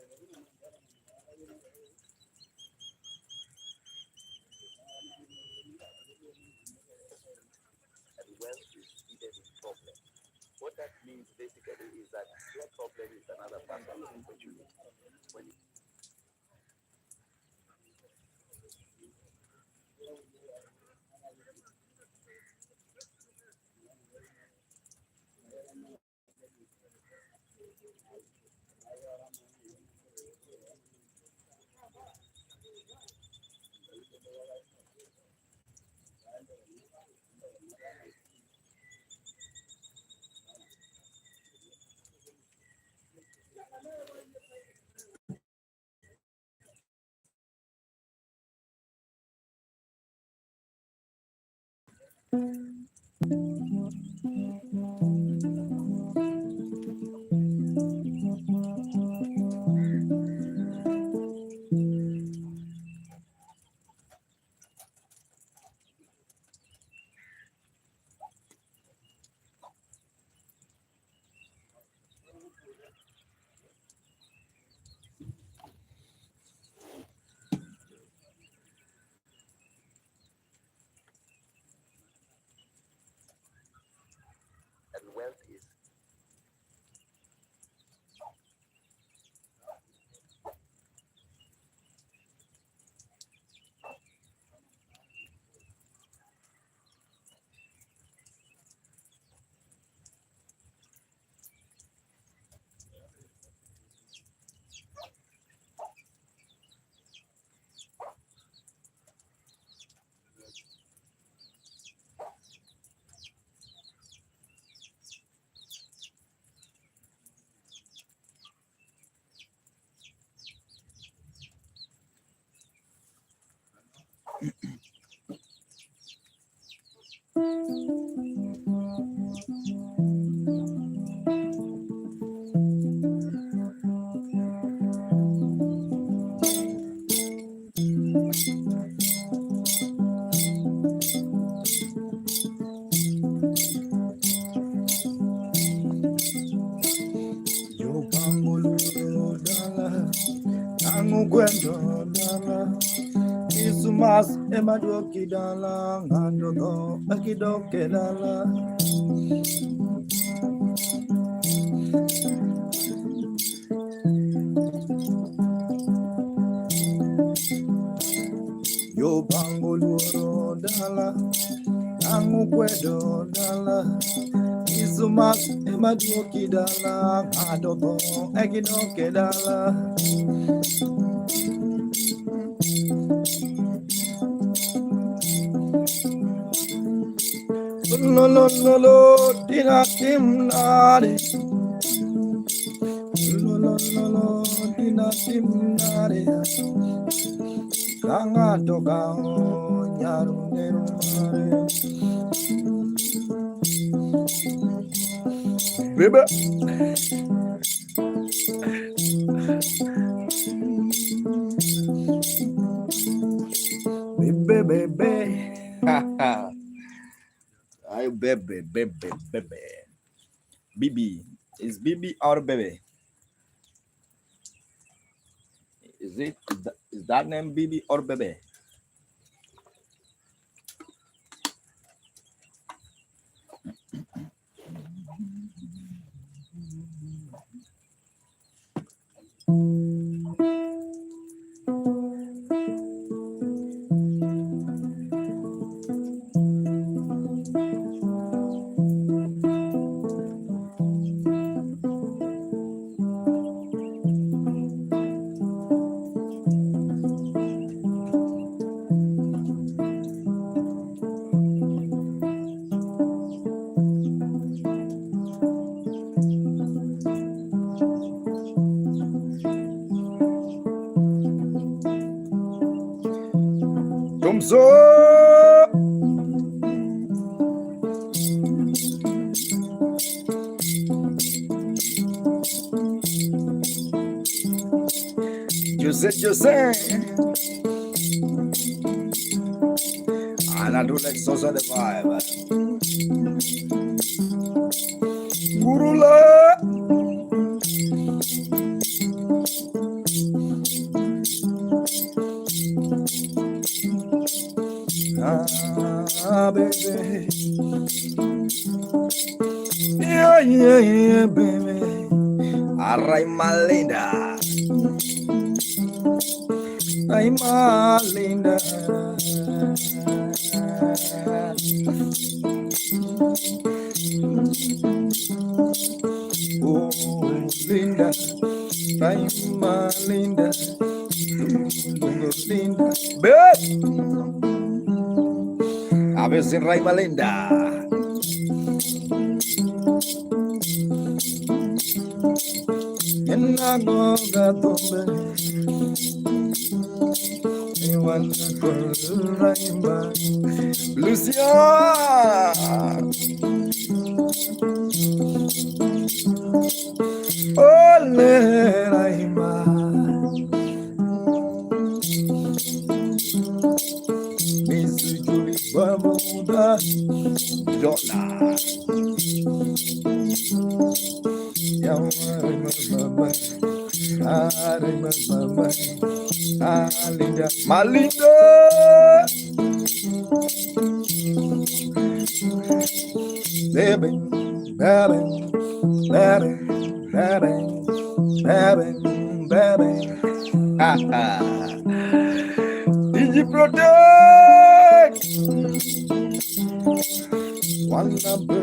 And wealth is hidden in problem. What that means basically is that your problem is another person's opportunity. When you and wealth is Makamugenda dala Isumas emadoki dala Ngandoko akidoke dala Yo bangoluro dala Angukwedo dala Isumas emadoki dala Ngandoko akidoke dala Lolo dina timnari Lolo dina timnari Kanga toka nyaru neru Bebe Bebe Ay bebe Bibi. Is Bibi or Bebe? Is that name Bibi or Bebe? So Jose and I do like social the vibe Gurula baby. Yeah, baby. Alright, my Linda. I'm my Linda. Oh, Linda. I'm my Linda. Linda. Babe. A veces Raima Linda. And I'm gonna do wonderful Raima. Lucia. Oh, Raima. Miss Julie Bamuda. Yola. Malinda. Baby, baby, baby, baby, baby, baby. Did you protect? One number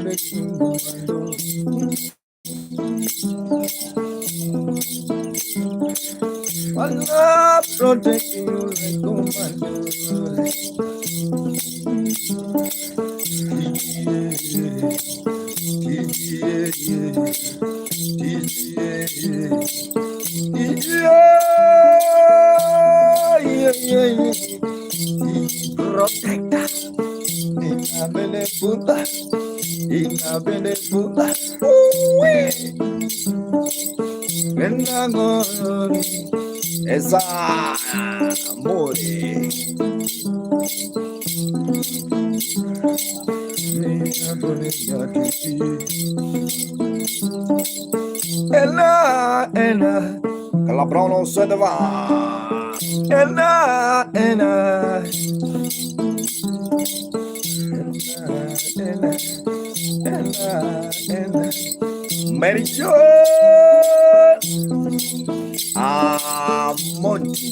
one love protecting you like commando. Protector. Ina bene puta. Venagoni. Esa amore. Ina bene nyatiti. Ena. Calabrono se va. Ena. Mary Jo. Monty.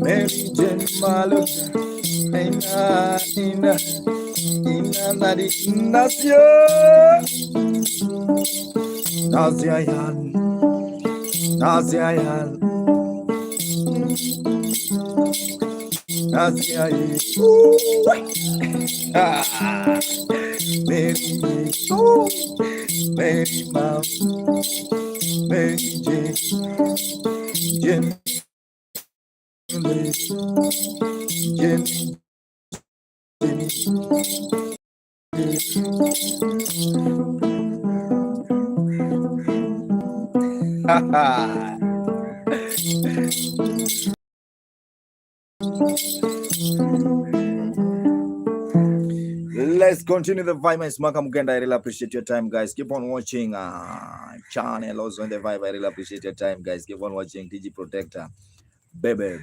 Mary Jane Malu. Ina nadi Nasio. Naziayan. Naziayan. Mary, Mary, Mom, Mary Jane, Jenny, Let's continue the vibe. It's Makamugenda. I really appreciate your time, guys. Keep on watching channel also in the vibe. I really appreciate your time, guys. Keep on watching DG Protector. Baby.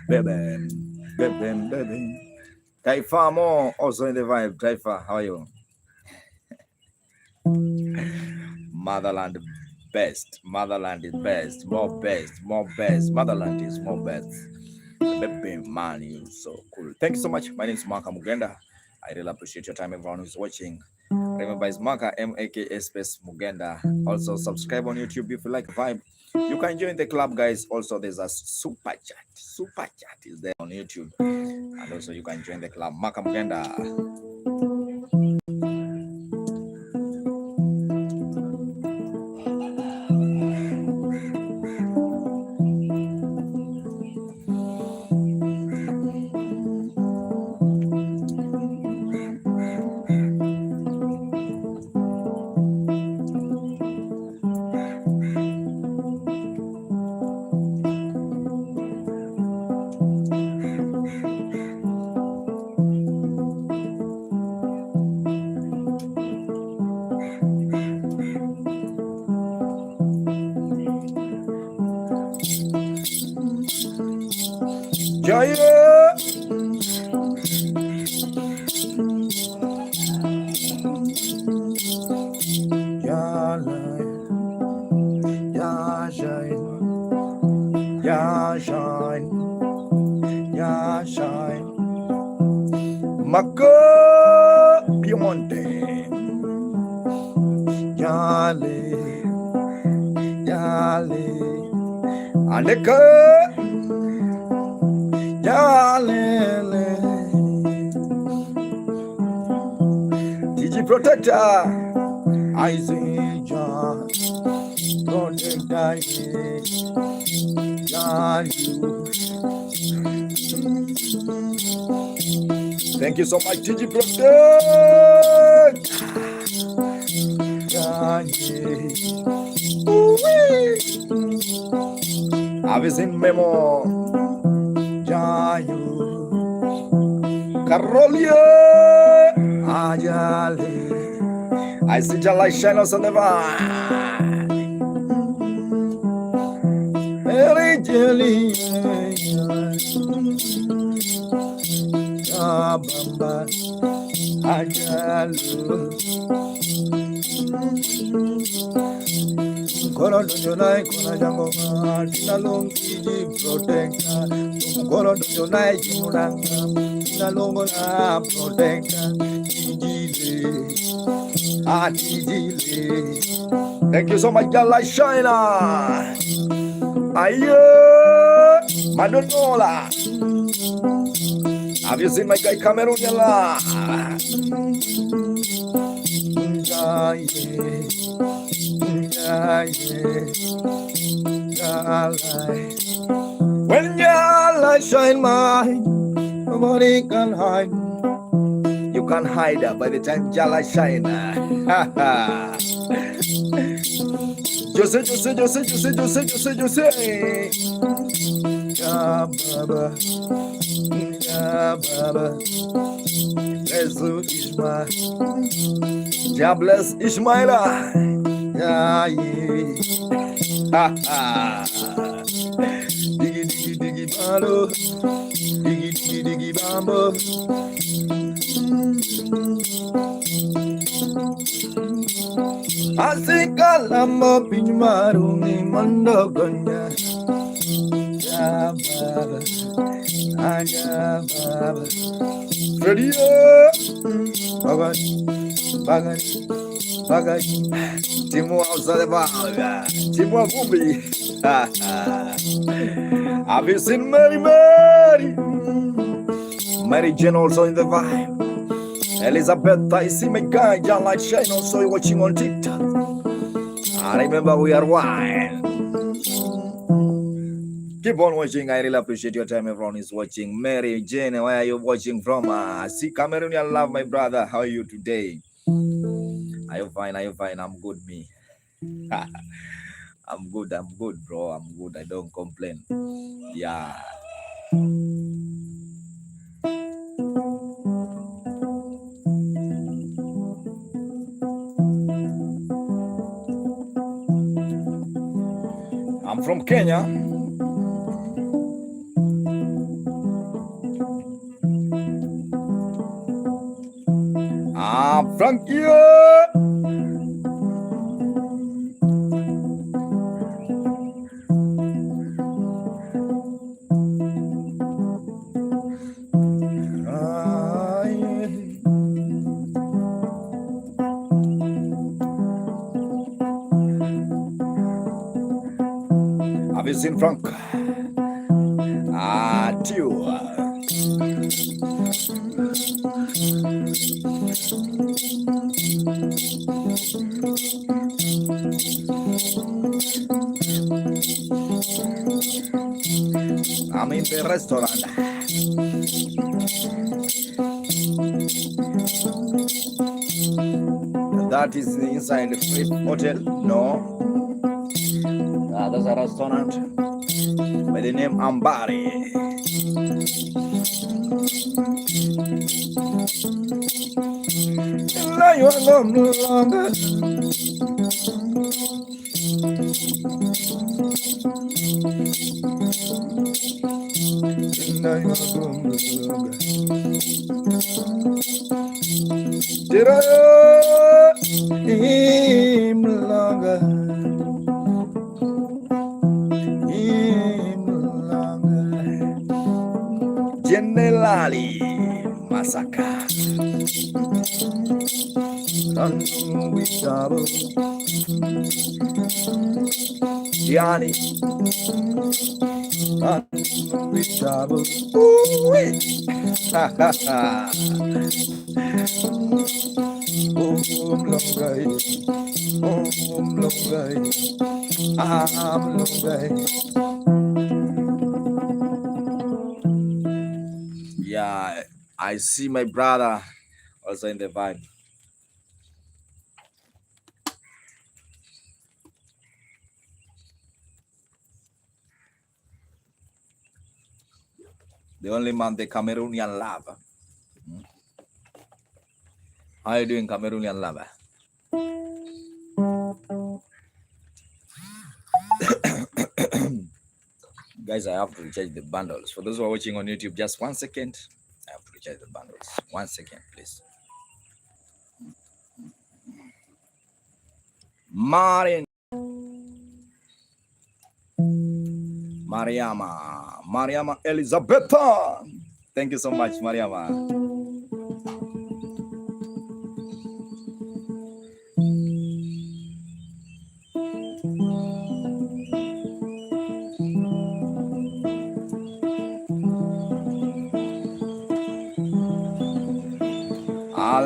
Taifa more also in the vibe. Taifa, how are you? Motherland best. Motherland is best. More best. Motherland is more best. Baby man, you so cool. Thank you so much. My name is Makamugenda. I really appreciate your time, everyone who's watching. Remember, it's Maka MAKA space Mugenda. Also, subscribe on YouTube if you like the vibe. You can join the club, guys. Also, there's a super chat. Super chat is there on YouTube. And also, you can join the club. Makamugenda. Jaya shine, ya shine. Mako Piemonte, yale, yale, aleka, yale, Tiji protector, I see John, protector, you. Thank you so much, Tiji protect. Avisin memo, Jayu, Carolia, Ajali. I see your light shine on the vine. Very jelly, Bamba, Ajalu. Goro donjonai kona jango ma tinalong kiji protecta. Goro donjonai jimuranga tinalongo na protecta. Kijile, kijile. Thank you so much, Gala Shina. Ayo, Madonola. Have you seen my guy Cameroon? When your light shine, nobody can hide. You can't hide by the time your light shine. Jose. Ya Baba, bless Ishmael. Ya bless Ishmaela. Ya Digi balo, digi bambo. Asikalamo pinmarumi mandogonya. Ya Baba, Aya Baba. Radio, Bagani, Timo outside the bar, Timo Gumbi. Have you seen Mary Jane also in the vibe? Elizabeth, I see my guy, John Light Shine, also watching on TikTok. I remember we are one. Keep on watching. I really appreciate your time. Everyone is watching. Mary Jane, where are you watching from? See Cameroonian love, my brother. How are you today? Are you fine? I'm good, me. I'm good, bro. I'm good. I don't complain. Yeah. I'm from Kenya. I'm from here. Have you seen Frank? Tio. I'm in the restaurant. That is inside the Free Hotel? No. That's a restaurant by the name Ambari. Now you are no longer. Now you are no longer. Did I him longer? Generali Masaka. Diani. Ha ha ha. Yeah, I see my brother also in the vibe. The only man the Cameroonian love. How are you doing, Cameroonian lover? Guys, I have to recharge the bundles. For those who are watching on YouTube, just 1 second. I have to recharge the bundles. 1 second, please. Mariama Elizabeth. Thank you so much, Mariama.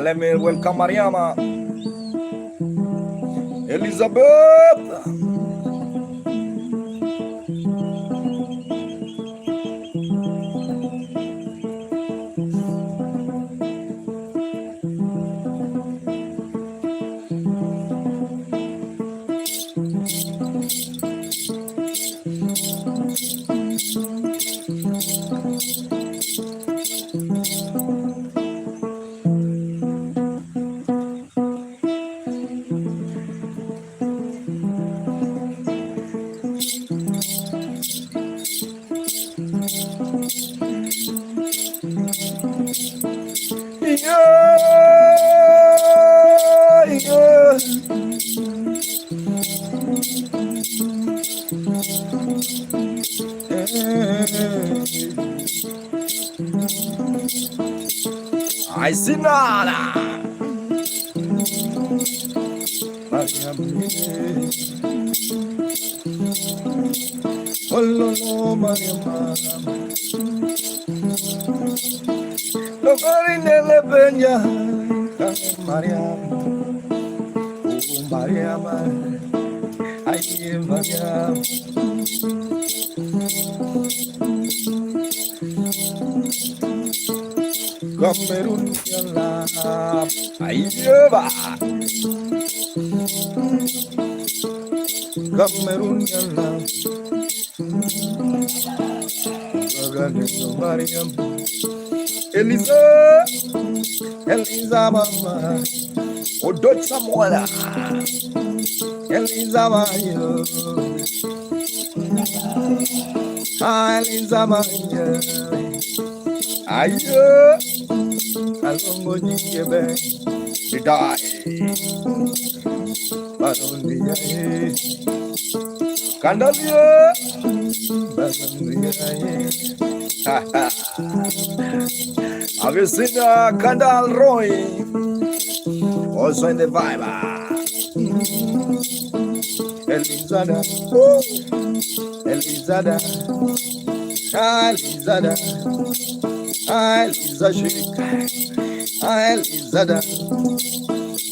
Let me welcome Mariama Elizabeth. I see nada. Oh, Mariama. Nobody never been ya. Mariama. Oh, Mariama. I hear Mariama. Cameroon, Ayuba. Cameroon, Mariam. Eliza mama. Odot Samuela. Eliza Mayo. Eliza Mayo. Ayo. Alongo Jikebe. Die. Barondia. Candalia. Have you seen Kandal Roy? Also in the vibe. Elizada. Elizada. Elizada. Elizada. Elizada.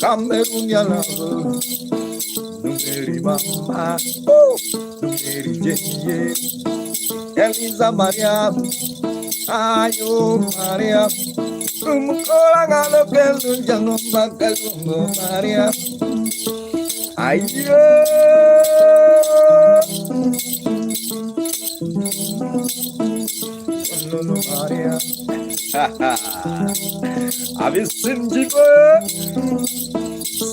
Cameroon Yalavo. Numeri Mama. Numeri Jenny. Eliza Maria. Ayo Maria. Umukora ngalo kelu jangan bakal Maria. Ayo. Lolo Maria. Have you seen Jigo?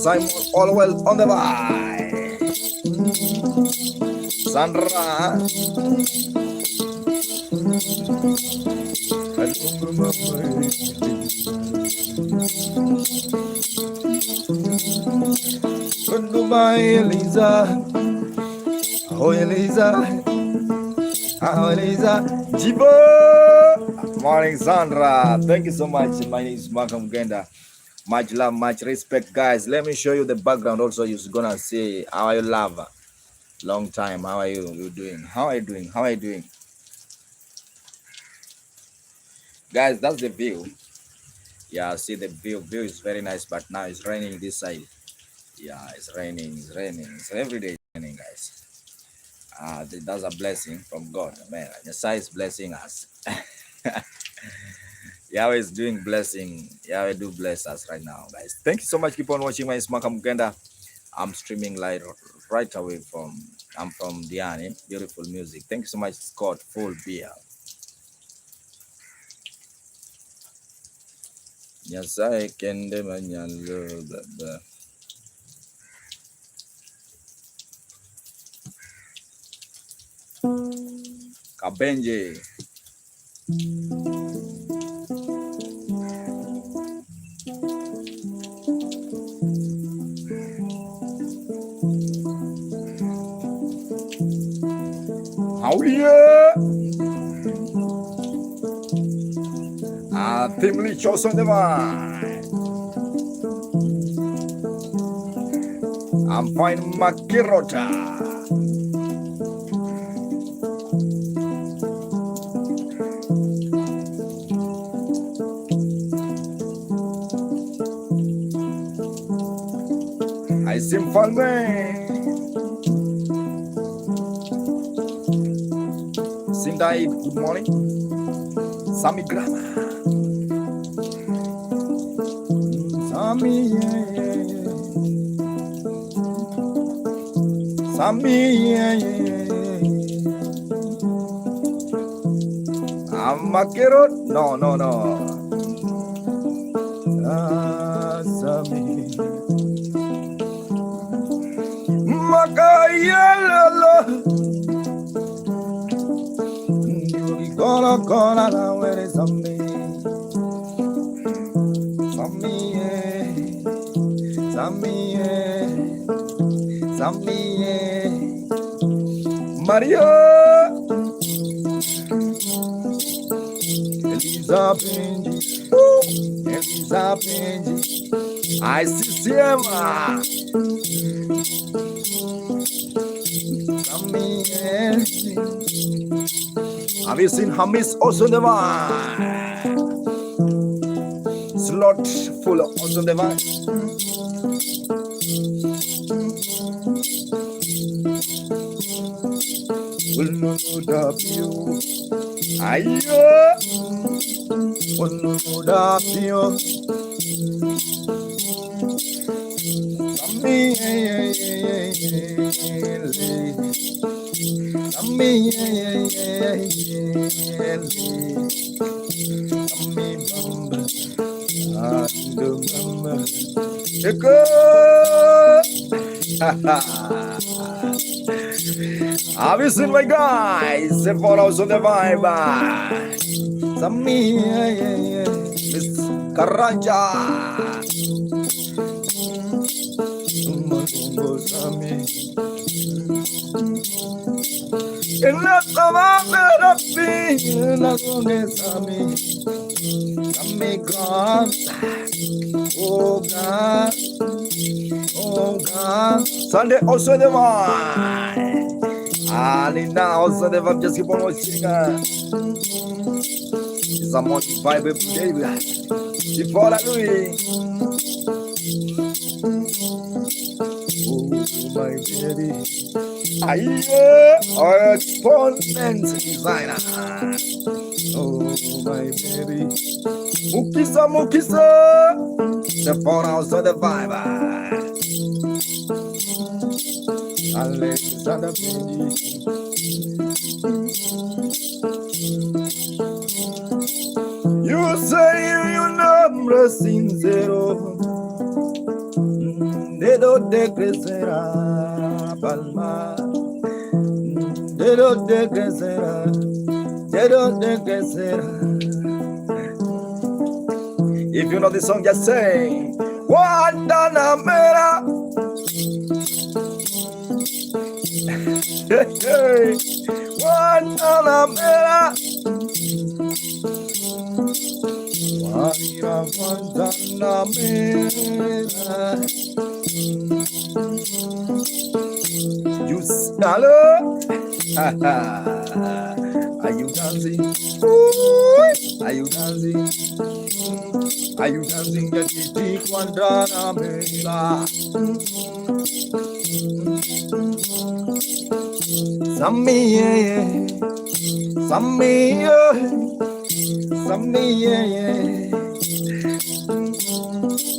Simon Allwell on the by. Sandra. Goodbye, Eliza. Oh, Eliza. Lisa. Jibo. Morning, Sandra. Thank you so much. My name is Makamugenda. Much love, much respect, guys. Let me show you the background. Also, you're gonna see how you love. Long time. How are you? You doing? How are you doing? How are you doing? Guys, that's the view. Yeah, see the view. View is very nice, but now it's raining this side. Yeah, it's raining. It's raining. So every day it's raining, guys. That's a blessing from God, man. Yeshua is blessing us. Yahweh is doing blessing. Yahweh do bless us right now, guys. Thank you so much. Keep on watching my Makamugenda. I'm streaming live right away I'm from Diani. Beautiful music. Thank you so much, Scott. Full beer. Yes, I can the Kabenje. Oh yeah. Timely chosen the one. I'm fine Makirota. I seem fun man. Sindai, good morning. Sami Grama. Sami, Sami, I'm Makirot. No. Sami. Makayala. Kola la where Sami. Sami. Maria. Elisa Benji. I see Siema. Have you seen Hamis also the one? Slot full of also the one. Will not up you. Ayo. Will not up you. Have you seen my guys? The photos on the vibe. Miss Karanja. En la sabana la pina con Sami. Sami God. Oh God. Sunday also the one. Nina also the vibe. Just keep on watching. It's a morning vibe every day. Before I do it. Oh my baby. Our exponent designer. Oh my baby. Mukisa. The phone house of the vibe. Alexander Benji. You say you number sincero. Dedo de crecerá palma. Dedo de crecerá. If you know the song, just say Guantanamera. Guantanamera. Guantanamera. You hello? Are you dancing? Are you dancing? Are you dancing? Nyatiti Guantanamera. Sammy, yeah. Sammy, yeah. Sammy, yeah.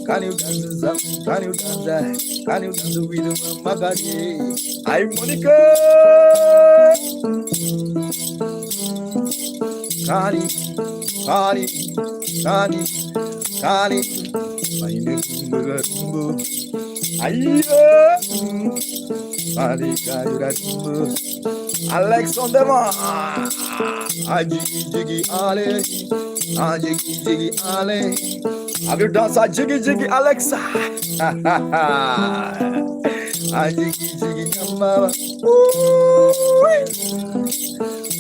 Can you dance? Can you dance? Can you dance with Magadi? I'm Monica. Kani, Kani, Kani, Kani. My name is Mugatumbo. Ayo. Kani, Kani, Alex on the mark. Jiggy, jiggy, ale. Jiggy, jiggy, ale. Have you danced a jiggy, jiggy, Alexa? Jiggy, jiggy, number.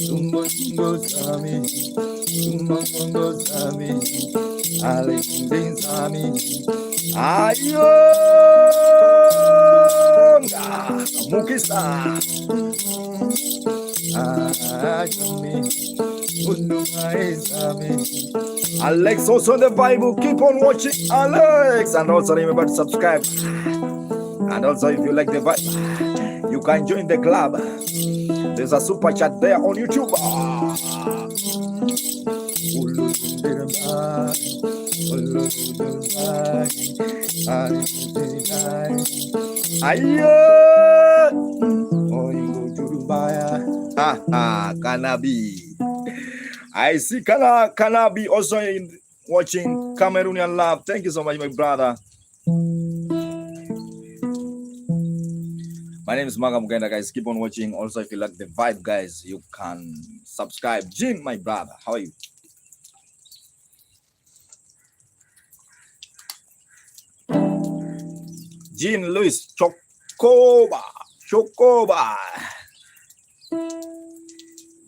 Tumbo, tumbo, sami. Tumbo, tumbo, sami. Alex, sami. Ayo. Mukisa. Alex also on the Bible. Keep on watching Alex, and also remember to subscribe. And also, if you like the vibe, you can join the club. There's a super chat there on YouTube. Kanabi. I see Kanabi also watching Cameroonian Love. Thank you so much, my brother. My name is Makamugenda, guys. Keep on watching. Also, if you like the vibe, guys, you can subscribe. Jean, my brother, how are you? Jean Louis Chocoba.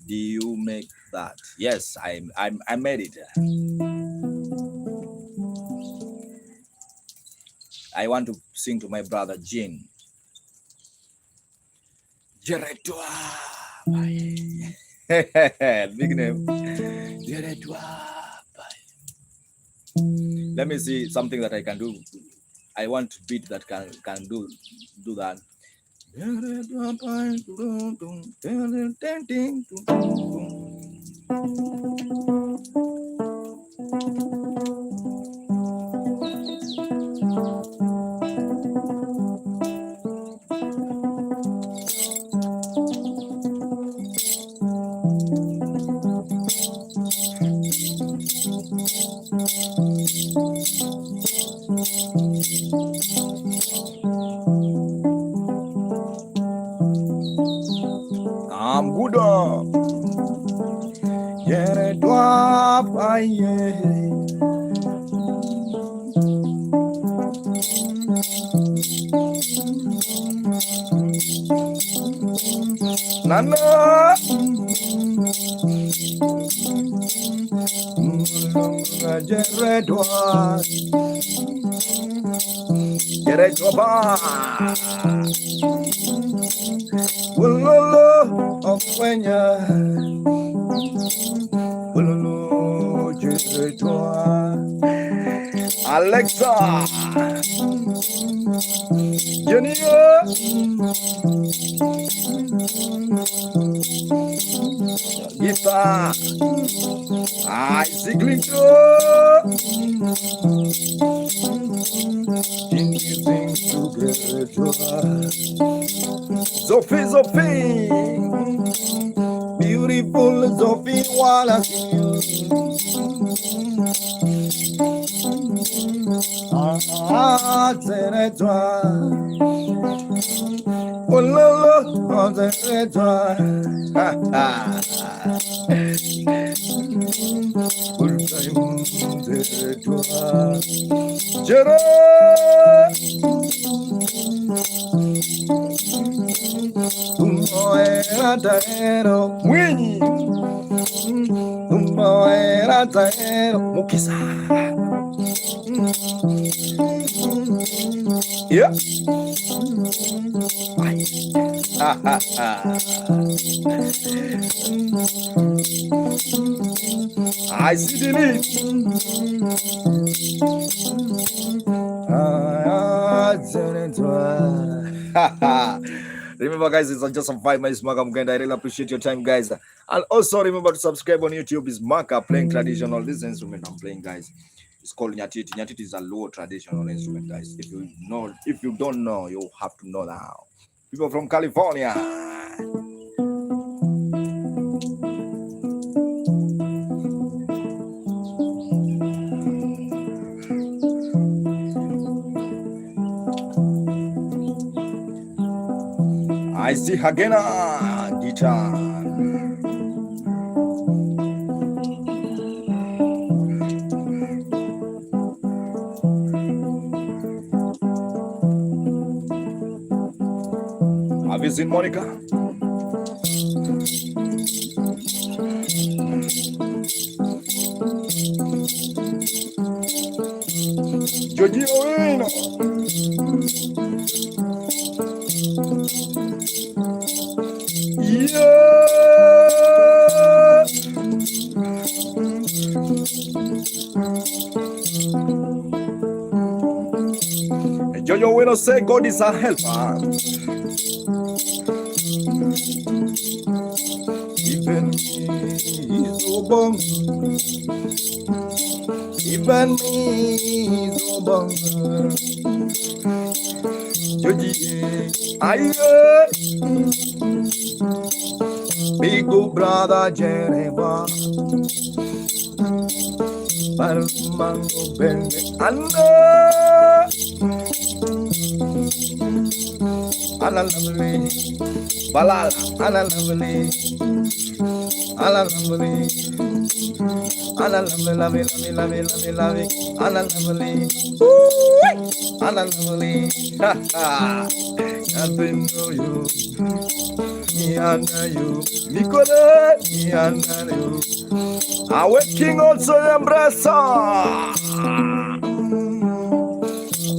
Do you make that? Yes, I made it. I want to sing to my brother Jean. Big name. Let me see something that I can do. I want a beat that can do that. I'm good. Nana. Alexa, Junior, guitar, Clicking Sophie, beautiful Sophie, wanna see you. Oh lolo, Jere. Era taero. Winnie. Era taero. Mukisa. Yeah. I see the need. Remember, guys, it's just some 5 minutes. Makamugenda. I really appreciate your time, guys. And also remember to subscribe on YouTube. It's Maka playing traditional. This instrument I'm playing, guys, it's called nyatiti. Nyatiti is a low traditional instrument, guys. If you don't know, you have to know now. People from California. I see Hagena guitar. Have you seen Monica? Giorgino. Jojo will say God is a helper. Even me so bong. Even me so bong. Joji, big brother Jereba. Mango bende Ala lovely Balala Ala lovely Ala lovely Ala lovely Ala lovely Ala lovely Nothing know you me under you Nicola me under you our king also embrace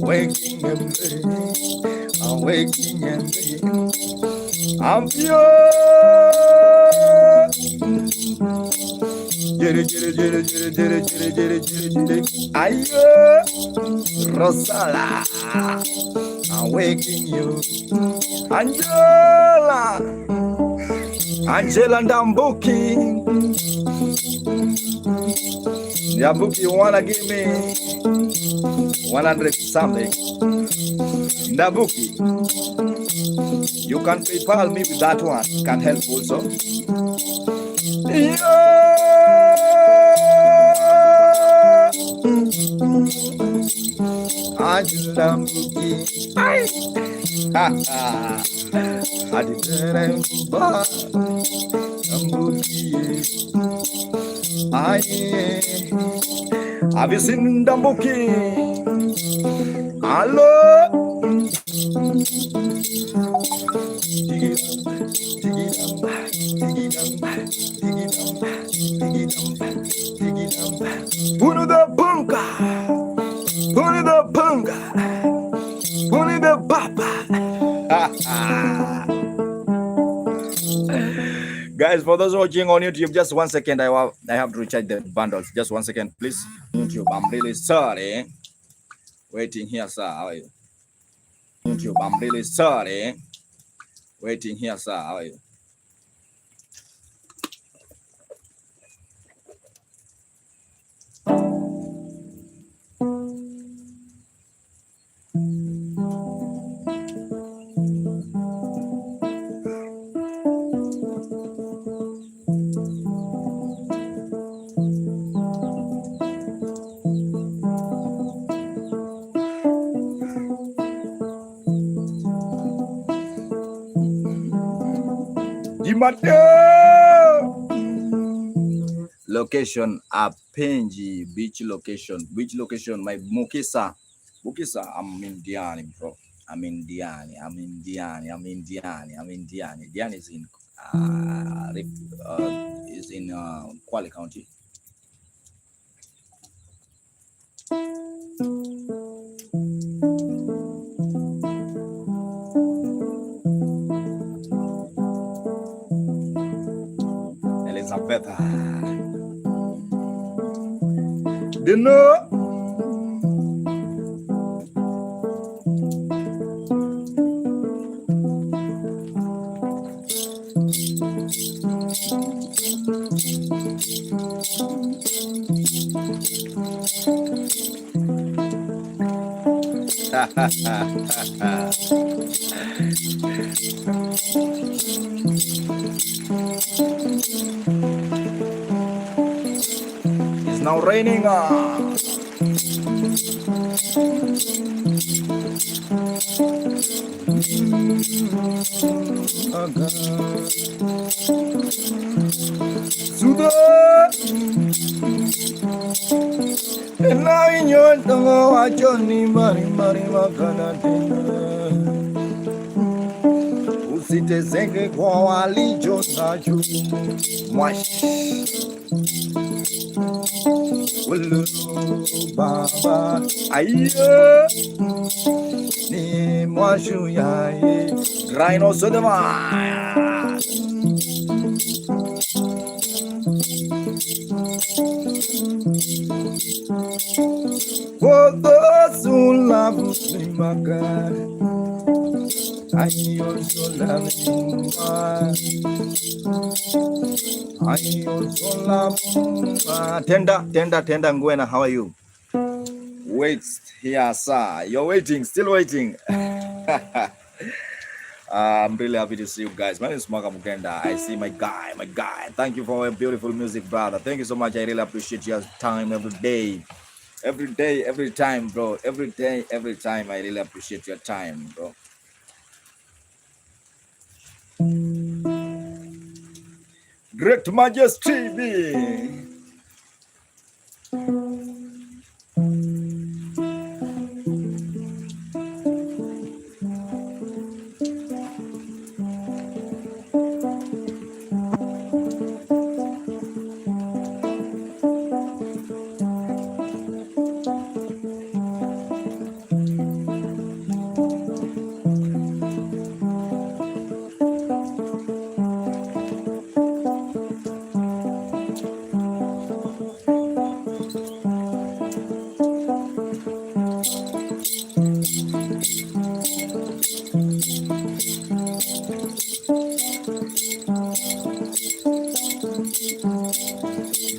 waking and waking and I'm pure. Rosala, I'm waking you. Angela Ndambuki. Ndambuki, you wanna give me 100 something? Ndambuki, you can PayPal me with that one. Can help also. Ndambuki, I didn't buy Ndambuki. Have you seen Ndambuki? Hello? Puni the bunga, puni the bunga, puni the papa. Guys, for those watching on YouTube, just 1 second. I have to recharge the bundles. Just 1 second, please. YouTube, I'm really sorry. Waiting here, sir. How are you? YouTube, I'm really sorry. Waiting here, sir. How are you? Location Apenji beach location. Beach location, my Mukisa. Bukisa, I'm in Diani, bro. I'm in Diani. I'm in Diani. I'm in Diani. I'm in Diani. Diani is in Kwale County. Elizabeth. Dinner. It's now raining. Sudah. Now in your tongue, I Johnny Mari Makana. Usite zenge kwa walijo nacho. Mwash. Wulu baba. Aye. Ni mwashu yaye. Rhino Sodema. For those who love me, my God, I also love you. I also love you. Tenda, Ngwena, how are you? Wait here, sir. You're waiting, still waiting. I'm really happy to see you guys. My name is Makamugenda. I see my guy. Thank you for your beautiful music, brother. Thank you so much. I really appreciate your time every day. Every time, bro. Every day, every time. I really appreciate your time, bro. Great Majesty TV.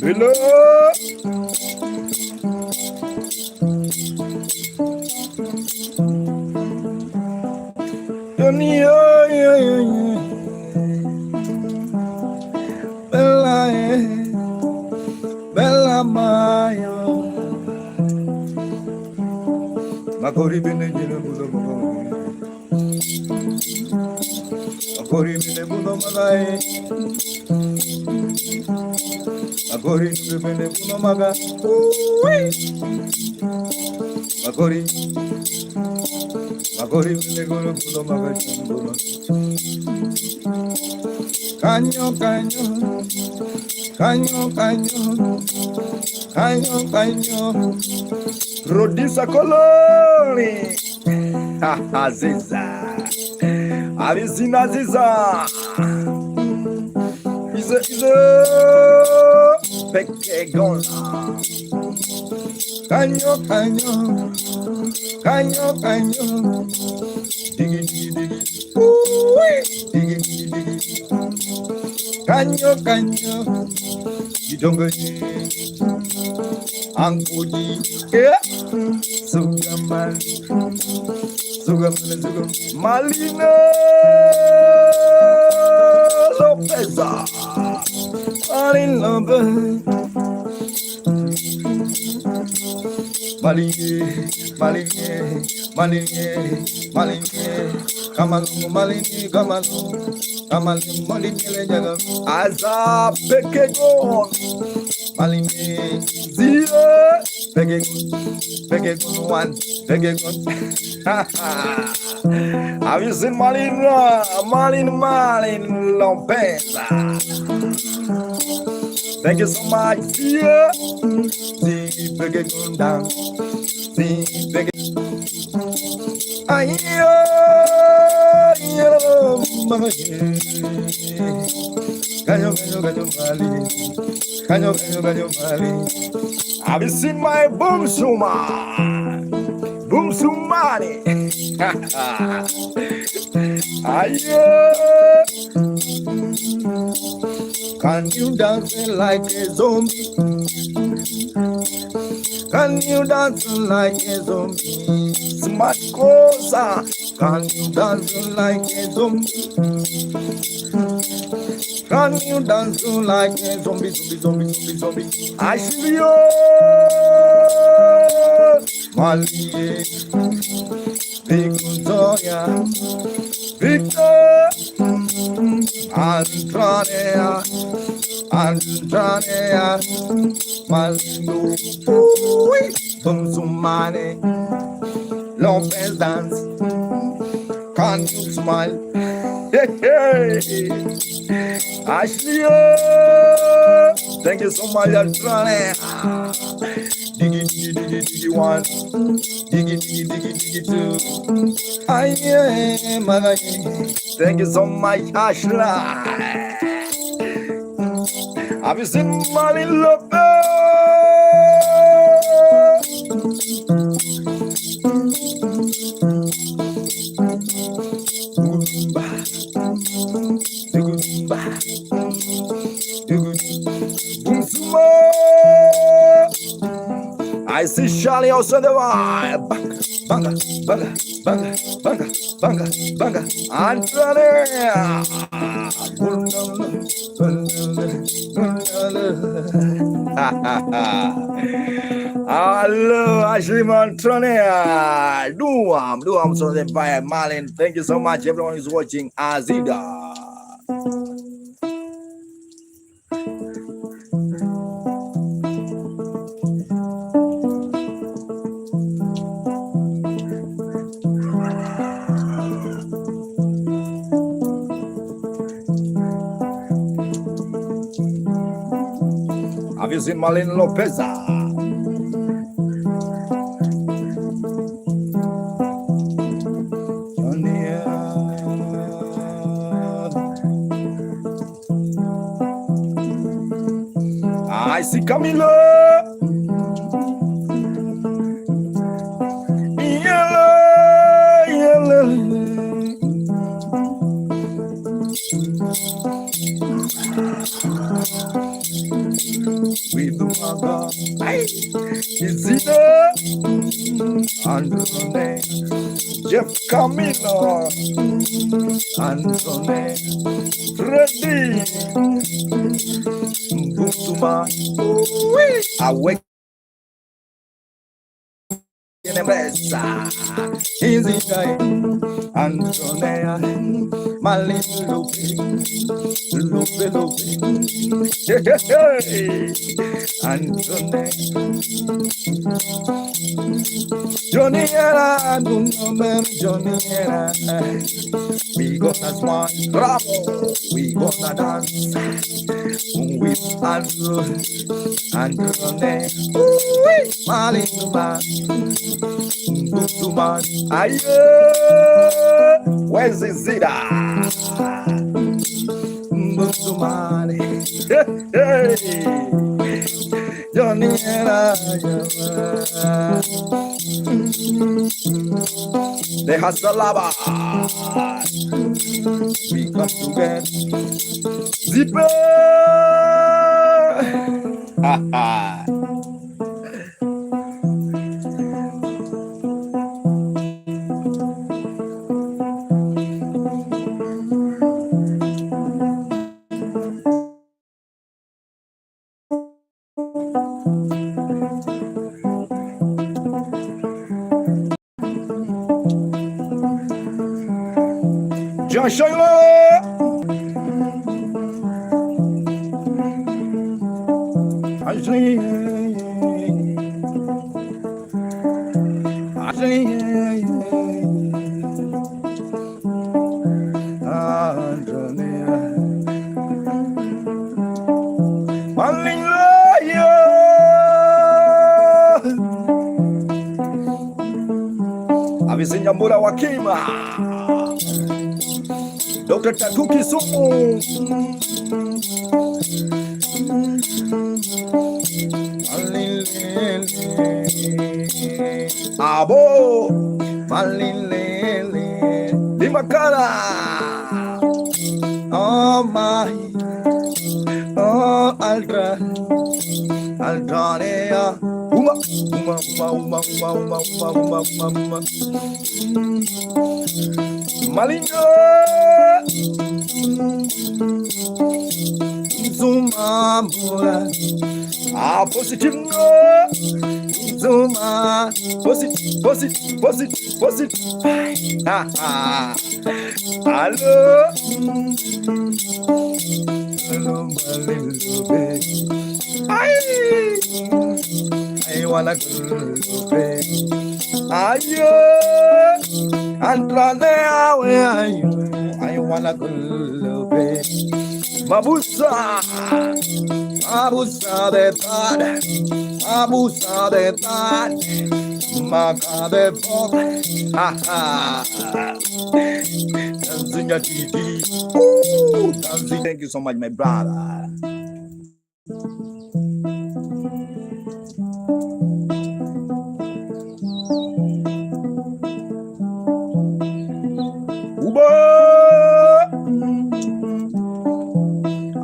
Hello. Bella Mayo. Makori bine jina budo magai. Makori bine budo magai. Makori bine budo magai. Makori bine budo magai. Canyo. Rodisa Coloni. Aziza. Arizina Aziza. Iza. Pekegola. Canyo. Digi. Digi. Canyo. Didongo. Angkuji. Sugaman. Malina Lopeza. Kamalu Aza Pekegon Malin, zero, begin, one, begin. Have you seen Malin Lopez? Thank you so much. Yeah. See, begin down. See, begin. Ayo, mama. Ganyo, Malin. Ganyo, Malin. Have you seen my boom suma? Boom sumani. Ayo. Can you dance like a zombie? Can you dance like a zombie? Smart cosa. Can you dance like a zombie? Can you dance like a zombie? I see you, Malie, Victoria, Victor, Andranea, Malu, Sumane, Lopez dance. Can you smile? Hey, hey. Ashley, thank you so much, Andranea. Diggy one, diggy two. I am thank you so much, Ashley. Have you seen Malin Lopez? I see Charlie also the vibe. Banga. Antonio. Hello, Ashley Antonio. Do so the vibe, Marlin. Thank you so much, everyone who's watching Azida. Have you seen Malin Lopez? I see Camilo. With the mother, is it Androne, Jeff Camilo, Androne, Freddy, Butuma, awake in a mesa, easy day, Androne, Malin Lupe, Androne, Johnny era, Johnny era, we gonna smile, bravo, we gonna dance with Androne, Malin Lupe, aye, where's the Zida? Johnny de Hasalaba, we come together. Zipper, John Shiloh. Avisenyambula wakima Dr. Tatuki Sumu Abo Malilele Limakala Oh my Oh Aldra Aldranea Uma Uma Uma Uma Uma Uma Uma Uma Uma Malinga Zumambula positive no Zuma positive ha ha hello hello I wanna go ayo Andrade where are you I wanna go Mabusa Abusa de bad Abusa de bad Maka de bog ha ha dancing nyatiti dancing. Thank you so much my brother.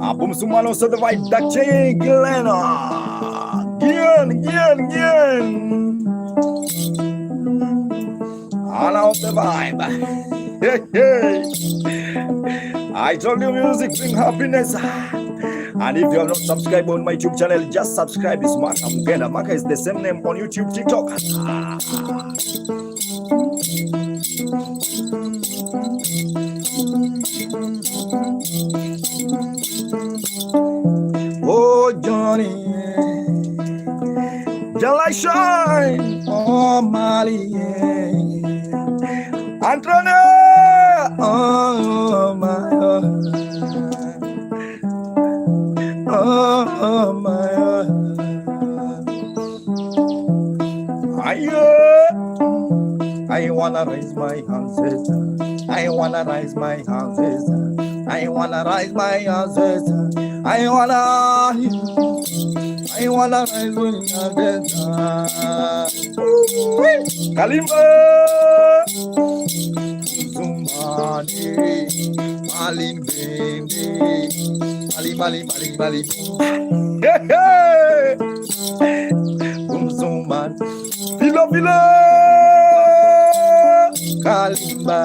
Abum sumano sa davai dakche gilena Gian Anna of the vibe. Hey, hey. I told you music bring happiness. And if you have not subscribed on my YouTube channel, just subscribe. It's Makamugenda. Maka is the same name on YouTube, TikTok. Oh Johnny, Jala shine, oh Mali, Antrana, oh my, oh my, I wanna raise my hands, I wanna raise my hands, I wanna raise my hands, I wanna raise my hands. Kalimba Zumani Malin Bindi Mali Hey Zumban Filo Kalimba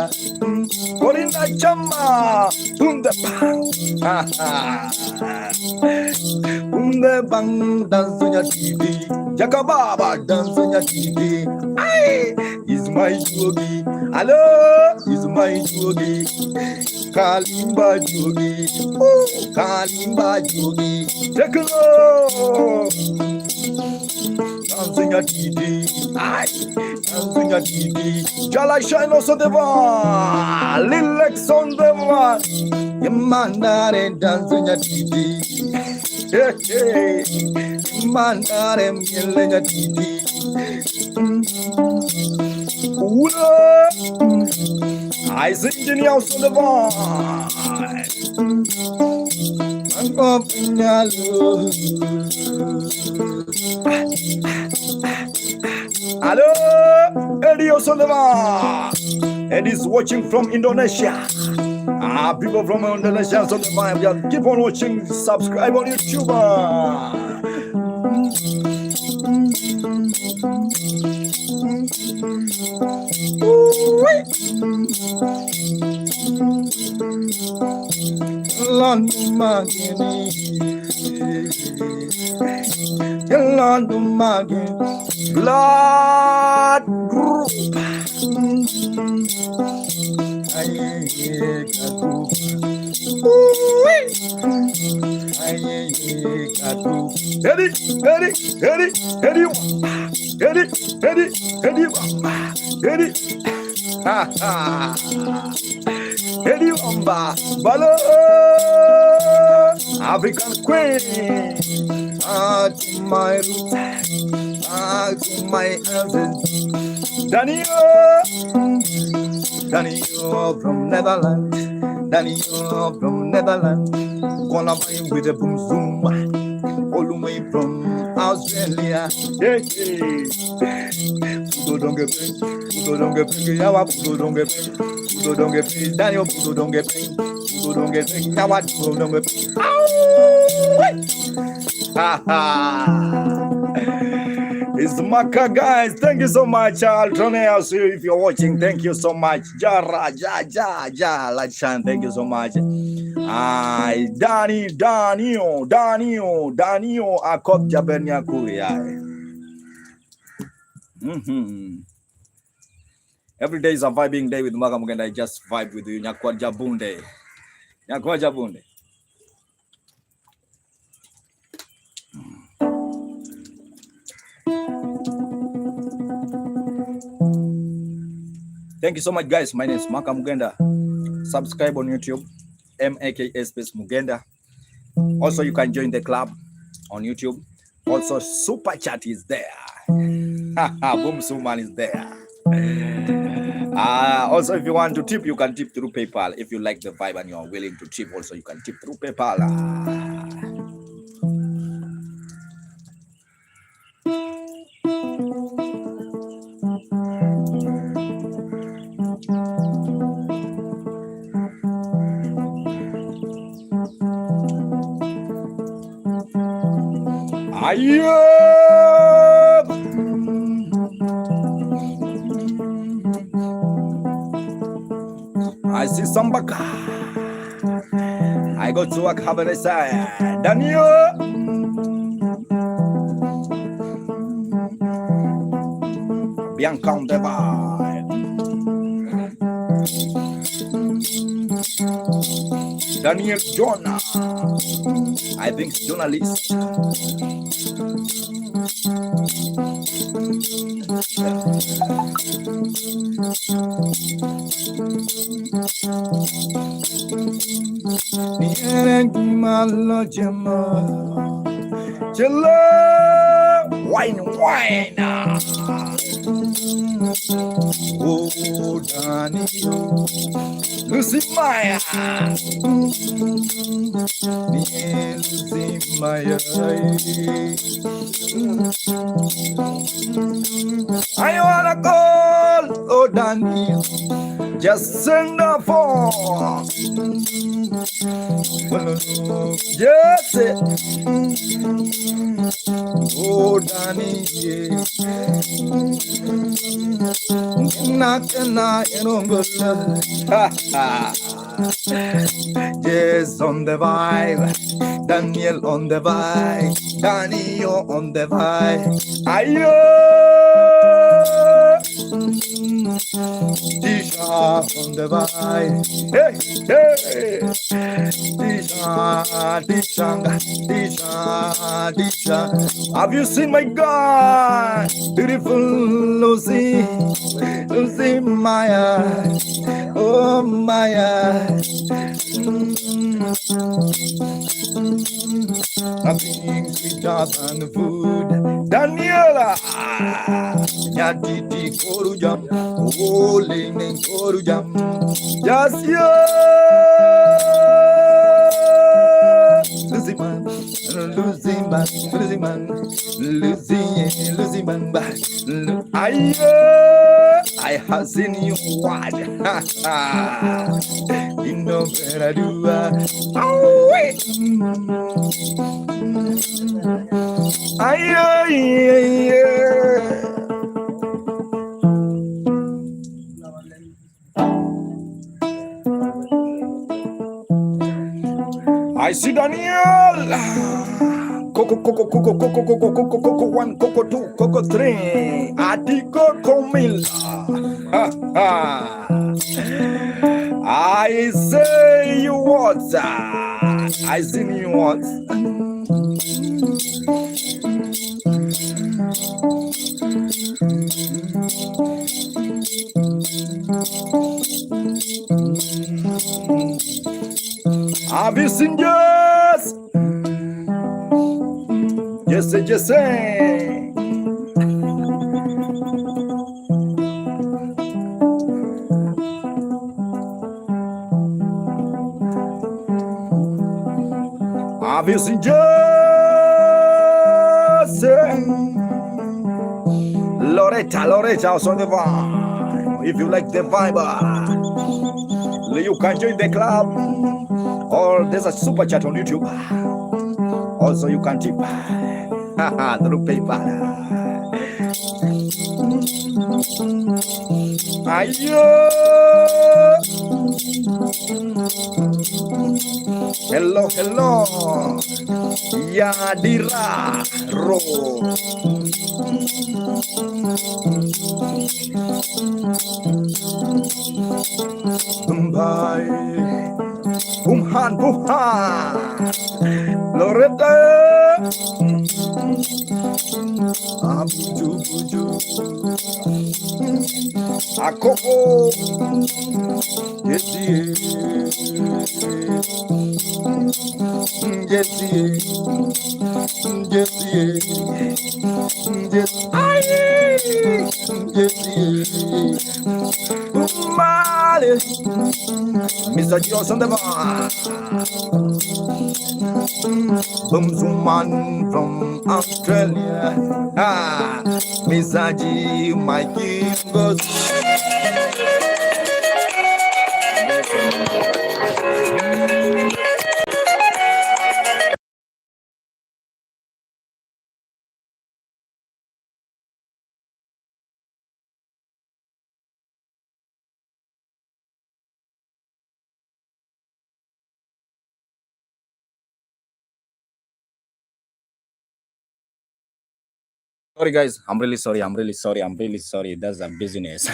Corina Chama Bunda Bang Danzo nyatiti Jakababa Danzo nyatiti Ay is my yogi Hello is my yogi Kalimba yogi Kalimba yogi Teklo Danzo nyatiti Ay Danzo nyatiti Jala shine also deva Lilex on deva Yamandare Danzo nyatiti Mandare miele nyatiti Ula I sing in house on the vine I'm up in hello Eddie on the vine Eddie's watching from Indonesia. People from Indonesia on the vibe, keep on watching, subscribe on YouTube. Blood group. I African queen, to my roots, to my ancestors. Daniel from Netherlands, Daniel from Netherlands, gonna find with a boom zoom, all the way from Australia. Yeah, Pudo don't get paid, Pudo don't get paid, Yawa Pudo don't get paid, Pudo don't get paid, Daniel Pudo don't get paid, Pudo don't get paid, Yawa Pudo don't get paid. Ha ha! It's Maka, guys. Thank you so much. I'll see you if you're watching. Thank you so much. Jara, Lachan. Thank you so much. Danio, Akop Jabenya Kuria. Every day is a vibing day with Makamugenda. I just vibe with you. Nyakwa Jabunde. Thank you so much, guys. My name is Makamugenda. Subscribe on YouTube, MAKA space Mugenda. Also, you can join the club on YouTube. Also, Super Chat is there. Boom Suman is there. Also, if you want to tip, you can tip through PayPal. If you like the vibe and you are willing to tip, also you can tip through PayPal. I see some baka. I go to work, have a say. Daniel. Bianca on the vibe. Daniel Jonah. I think it's journalist. Wine. Oh, Danny, Lucy Maya, Lucy Maya. I wanna call, oh Danny, just send a phone. Yes, oh Danny, yes, on the vibe, Daniel on the vibe, Daniel on the vibe, ayo, Tisha on the vibe, hey, Tisha. Have you seen my God? Beautiful Lucy Maya, oh Maya. Nothing sweeter than food. Daniela, nyatiti korujam, oh ling korujam. Yes, Lucy man, I have seen you watch. You know better do. I see Daniel. Coco, 1, Coco 2, Coco 3. Adiko Comilla. I say you what? I seen you once. Have you seen yes? Yes, yes, Have you seen yes? Loretta was on the vibe. If you like the vibe, you can join the club, or there's a super chat on YouTube. Also, you can tip through PayPal. Ayo! Hello, hello. Yadira Ro. Bye. Bumhan, Bumhan. Loretta. Abuju, buju. Akoko. Yes, yes. Yes, yes. Yes, yes. Yes, yes. Mali. Mr. Joss on the bar. Zoom from Australia. Mr. G, my king goes. Sorry guys, I'm really sorry. That's a business.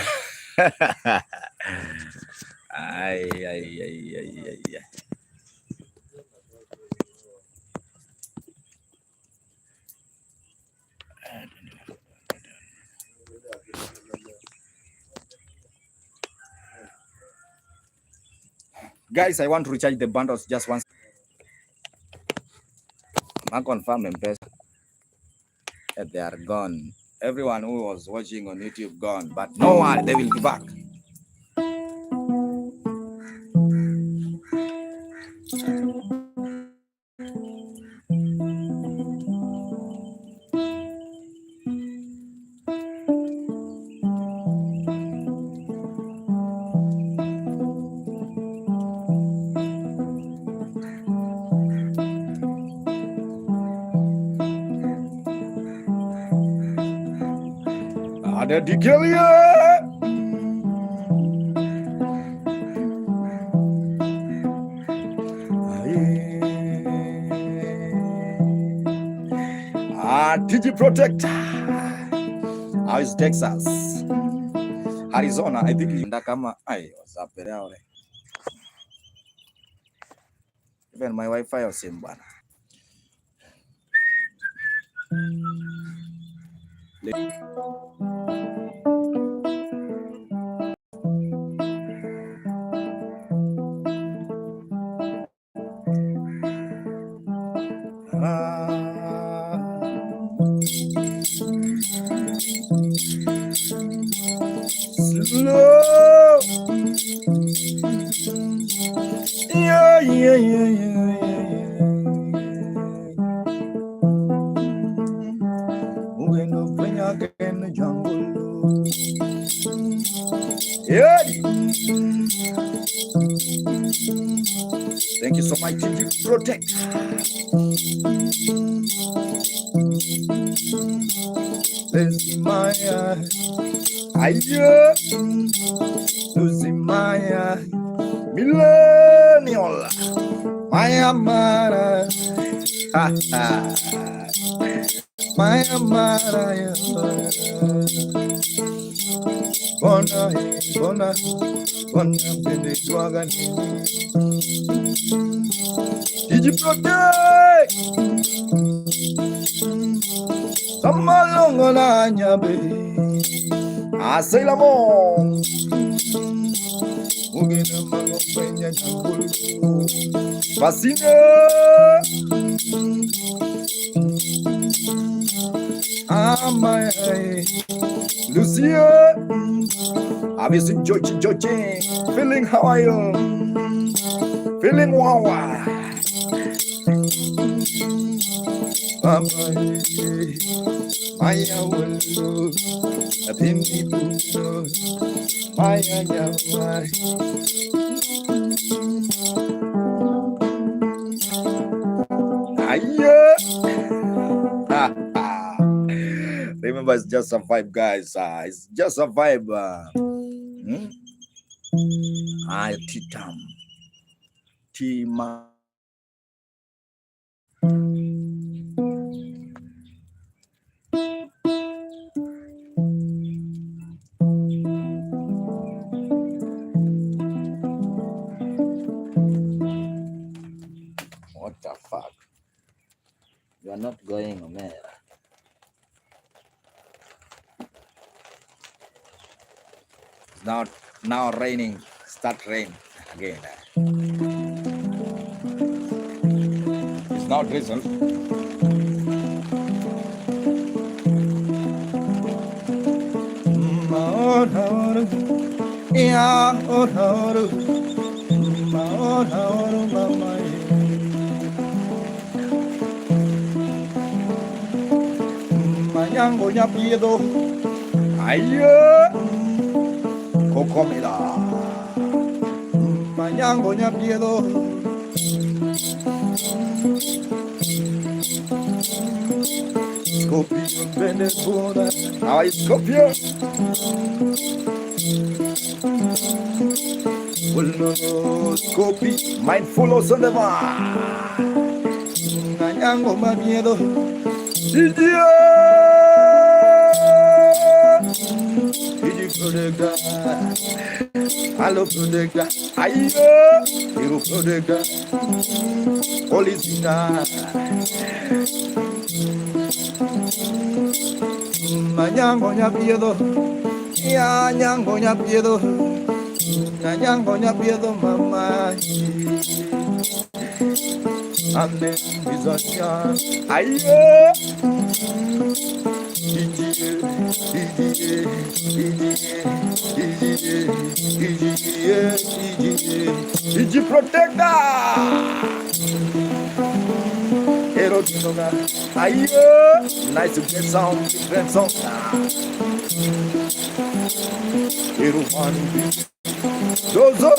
Ay. Guys, I want to recharge the bundles just once. I confirm and best that they are gone. Everyone who was watching on YouTube gone, but no one, they will be back. Ada digelia. TG Protect. How is Texas? Arizona, I think kama what's up there? Even my Wi-Fi was same bana. Slow. Yeah. When you bring again the jungle. Yeah. Thank you so much, TG Protect. Let's my Ayo, losing my millennial, my amara, my amara, Bona, bona, bona, bende swaga nini. Did protect? Samalongo na nyabe. Asay lamong. Ugina malopenya jambulu. Fasine. Amay. Lucia. Obviously, Georgie. Feeling how are you? Feeling wawa. Maya will a pimmy puno. Maya yawa. Remember, it's just a vibe, guys. It's just a vibe. I titam. Tima. What the fuck? You are not going, man. It's now raining. Start rain again. It's not drizzle. Mayango nyapiedo. Ayo. Cocomela. Mayango nyapiedo. Scorpion Venezuela. How is Scorpion? Scorpion. Mindful of the Mayango miedo. Protector, hello protector, ayo, you protector, Policina, Mayango nyapiedo, ya nyango nyapiedo, nyango nyapiedo mama, ande bizonya, ayo. Digi protector. Hero Dinoga. Ayo. Nice to get sound. Different sound. Hero one. Zozo.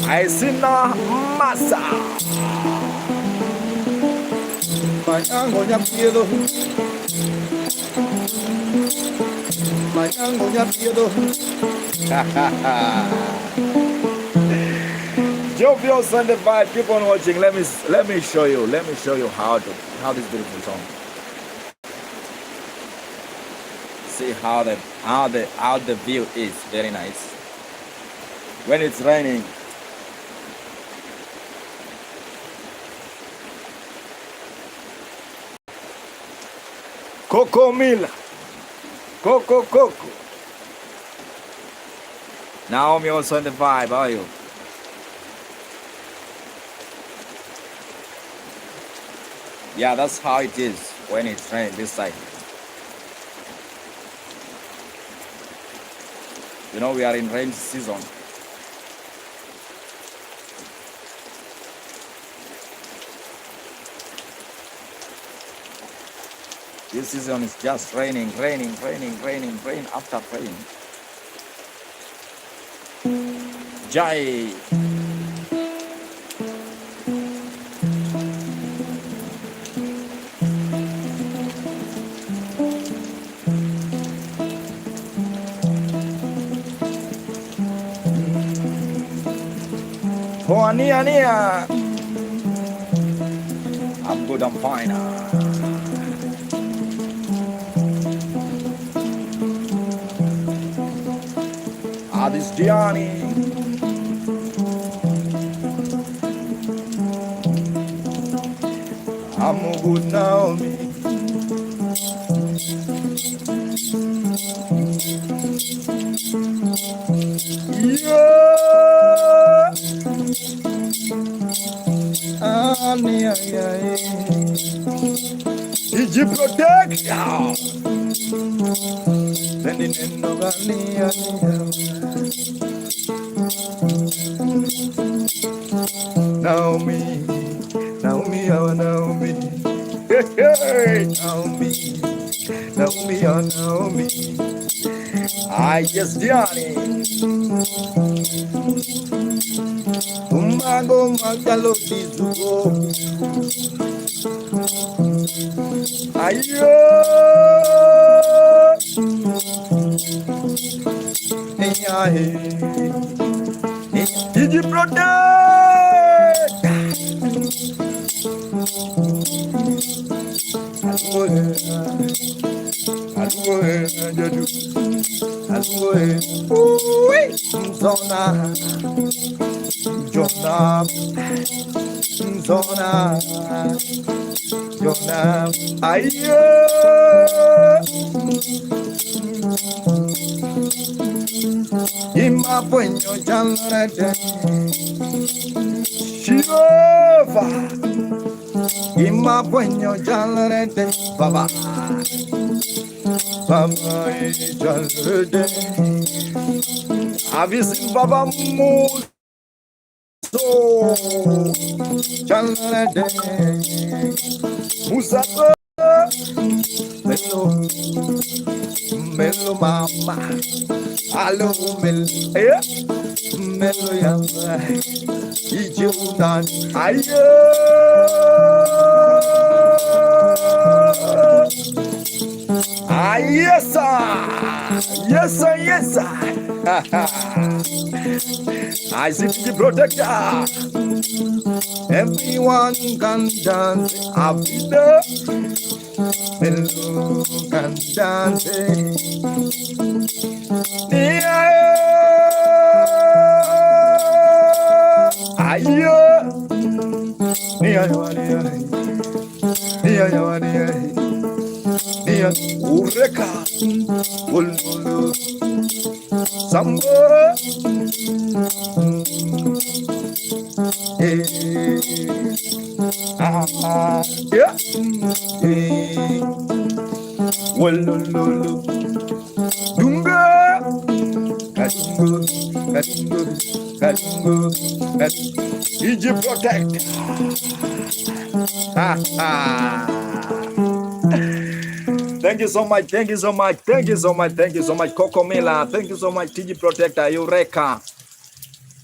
I see na massa. Mayango nyapiedo. Mayango nyapiedo. Jovial Sunday vibe. Keep on watching. Let me show you. Let me show you how this beautiful song. See how the view is. Very nice. When it's raining. Coco Mila. Coco. Naomi also in the vibe, are you? Yeah, that's how it is when it's raining this side. You know, we are in rain season. This season is just raining after rain. Jai. Nia. I'm good, I'm fine. This Diani. I'm good now, me. Yeah. Did you protect? Yeah. Naomi, Naomi, oh Naomi, hey, Naomi, Naomi, oh Naomi. Yes, Diani. Umago magalo dizugo. Ayo. Did you protect? Zona, ayo. Ima puño jalrete, Shirova. Ima puño jalrete, Baba, Baba jalrete. Avisin Baba Muso jalrete, Musato, Melo, Melo Mama. Hello, Melo Yamba, Ijudan, Ayo. Yes, sir. Yes, sir. Yes, sir. I see the protector. Everyone can dance. Abida, Melo can dance. Ayo, Ureka, Ululu, Sambo, yeah, Ululu, Dunga. Did you protect? Thank you so much. Thank you so much. Thank you so much. Thank you so much, Kokomela. Thank you so much, TG Protector, Eureka.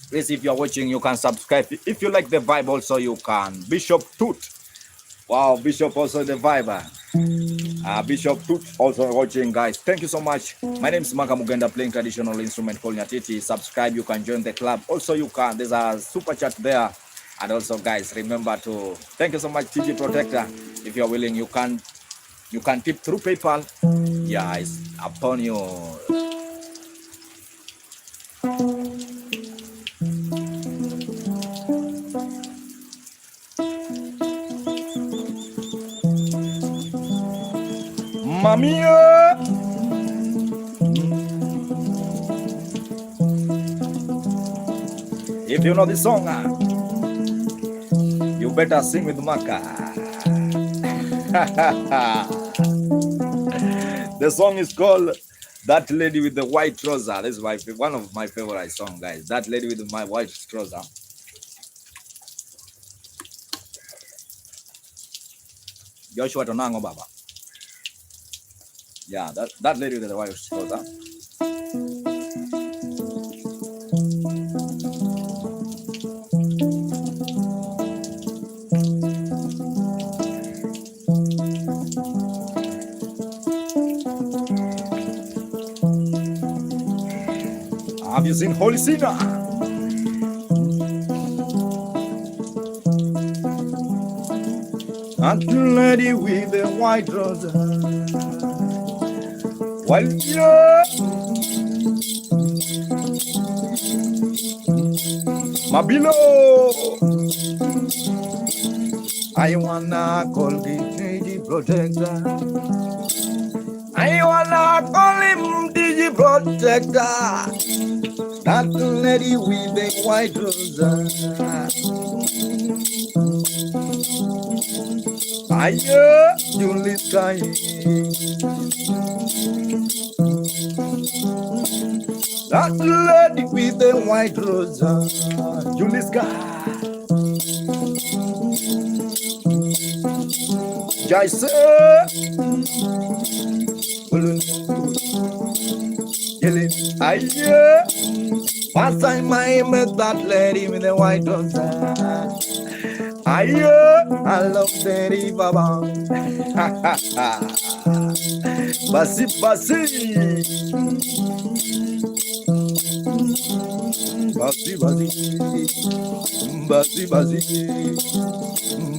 Please, if you're watching, you can subscribe. If you like the vibe, also you can. Bishop Toot. Wow, Bishop also the vibe. Bishop Toot also watching, guys. Thank you so much. My name is Makamugenda, playing traditional instrument called nyatiti. Subscribe, you can join the club. Also, you can. There's a super chat there. And also, guys, remember to thank you so much, TG Protector. If you're willing, you can tip through PayPal. Yeah, it's upon you. Mamia. If you know the song, you better sing with Maka. The song is called That Lady with the White Trouser. This is one of my favorite songs, guys. That Lady with my white trouser. Joshua Tonango Baba. Yeah, that lady with the white trouser. Have you seen Holy Sinner? and lady with the white rose. Well, yeah, my below. I wanna call the protector. I wanna call him the protector. That lady with the white rose. I hear Julie Sky. That lady with the white rose. Julie Sky. Jaise. I hear. Last time I met that lady with the white rose. I love the Baba. Basi basi. Basi basi. Basi basi.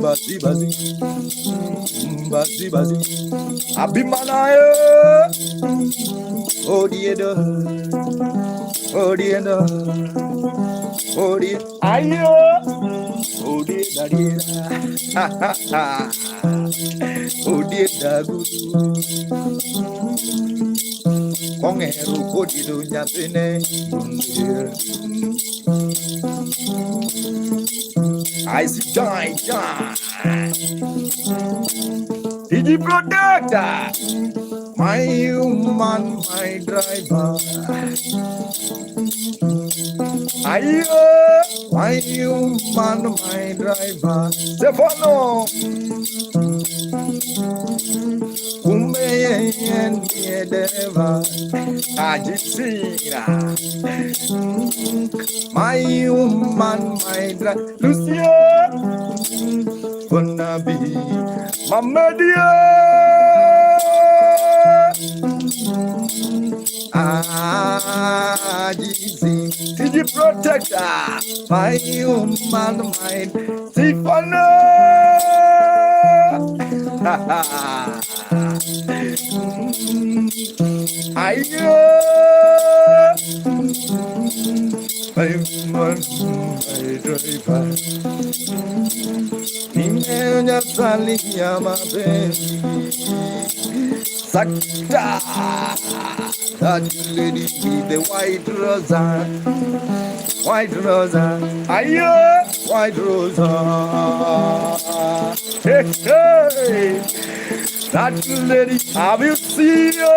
Basi basi. Basi basi. Abimanaye. Oh dear. Oh dear. Oh dear. Ayo. Oh dear daddy. Oh dear dagu. Kongeru kodido nyatine. I see die. Did you protect that? My human, my driver. My human, my driver. Stefano. Kumeye deva. Ajitsira. My human, my driver. Lucia. Gonna be Mama dear. Jesus, did you protect her? My human mind, Stefano. I my human, my driver. Nimenya salia mapenzi Sakta. That lady with the white rosa. White rosa. Ayo, white rosa. Hey, hey. That lady, have you seen her?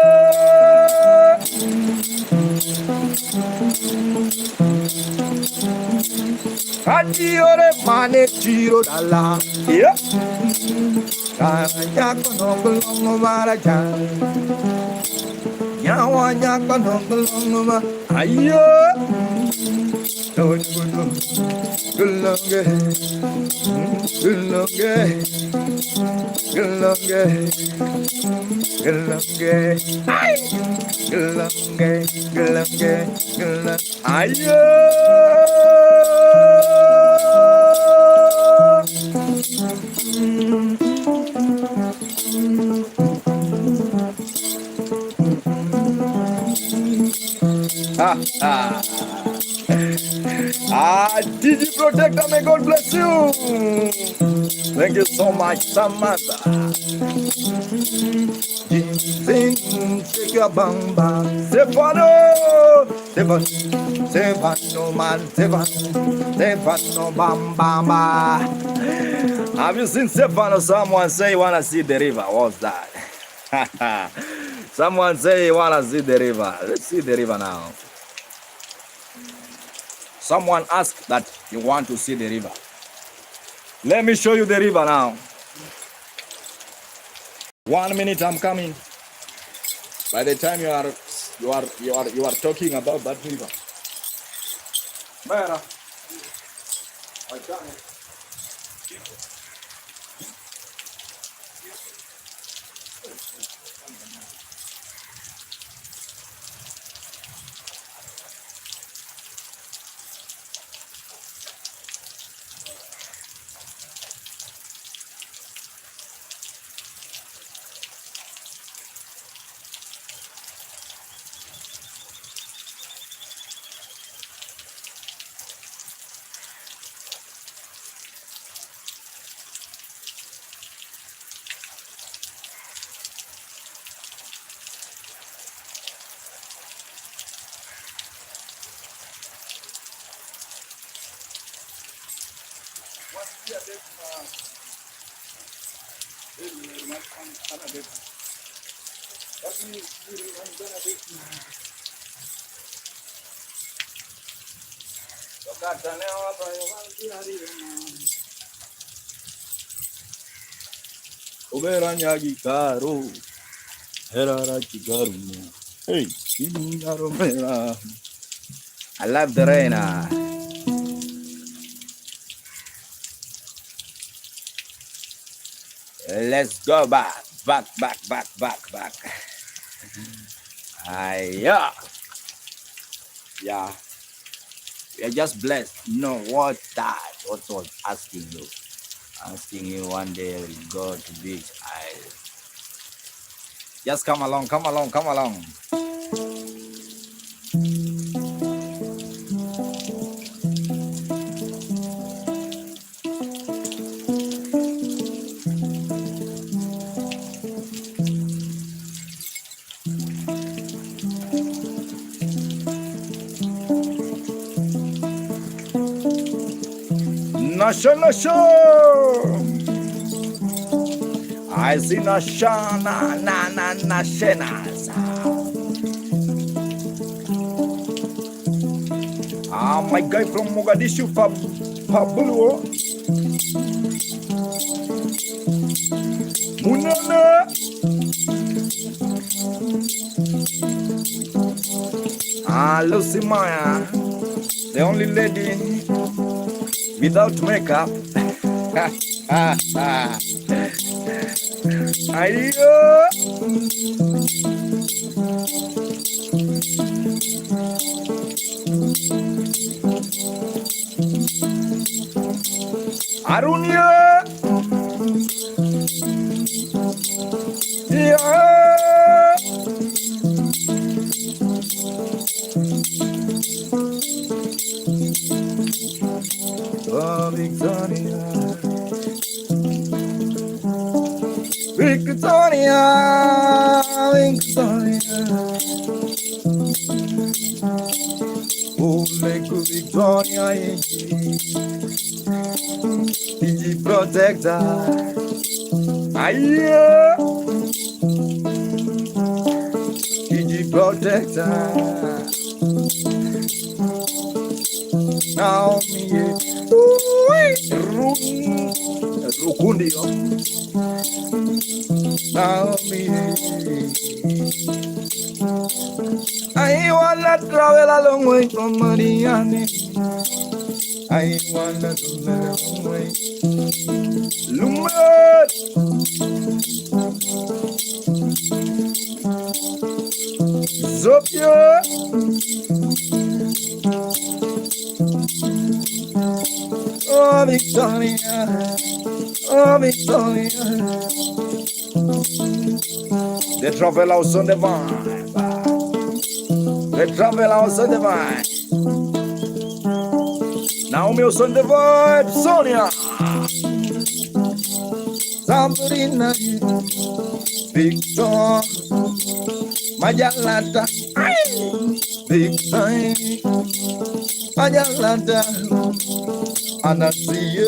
Ore mane chiro dalla. Yeah. Kaya kono maraja. Nyawa kono ma. Ayo. Gulonge. Ayo. Did you protect them? May God bless you. Thank you so much, Samantha. Shake your bamba. Stefano man. Stefano bamba. Have you seen Stefano? Someone say you wanna see the river. What's that? Someone say you wanna see the river. Let's see the river now. Someone asked that you want to see the river. Let me show you the river now. 1 minute, I'm coming. By the time you are talking about that river. Mera. Uberanya gikaro, herara chigaru. Hey, I love the rain. Let's go back. Yeah. Yeah. We are just blessed. No, what was asking you? Asking you one day we'll go to beach. Just come along. No show. I see no shana na shenas. My guy from Mogadishu, Pablo. Munana. Lucy Maya, the only lady without makeup. Ayo. Arunya. Yeah. Oh, Victoria. Oh, make Victoria, Fiji protector. Aye, Fiji protector. Now me, Rukundio. Now me, I wanna travel a long way from Diani. I wanna do a long way. Lumad. Zopia. Oh, Victoria. Oh, Victoria. They travel house on the vine. They travel house on the vine. Naomi was on the vibe, Sonia. Sabrina, Victor, Majalata, Victor, Majalata, Anasie,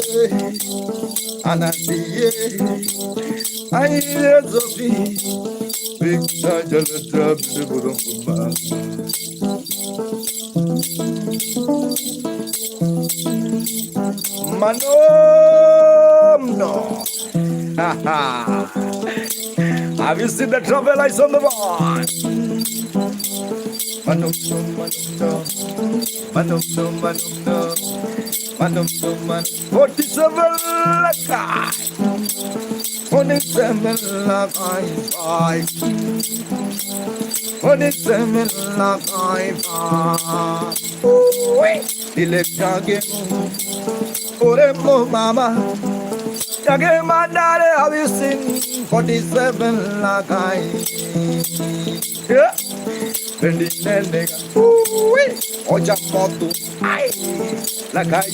I hear Sophie, Victor, Jalata, Burumba. Manom, no. Have you seen the travel lights on the board? Manom, no. 47 lakai. 47 lakai. 47 lakai. Dile kage. Oremo mama. Kage mandare, have you seen 47 lakai? Yeah. Bendi nega. Oja moto. Ay. Lakai.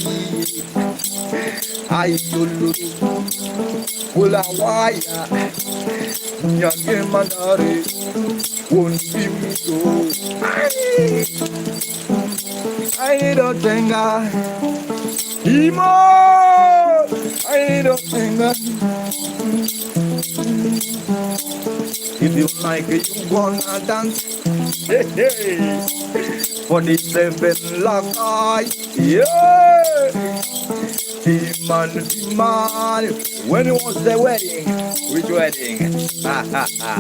Ay yulu. Pula waya. Nyage mandare. Won't be me go. I don't think Imo! I don't think that if you like it, you wanna dance. Hey, hey. 47 like I, yeah. Demand. When was the wedding? Which wedding? Ha ha ha.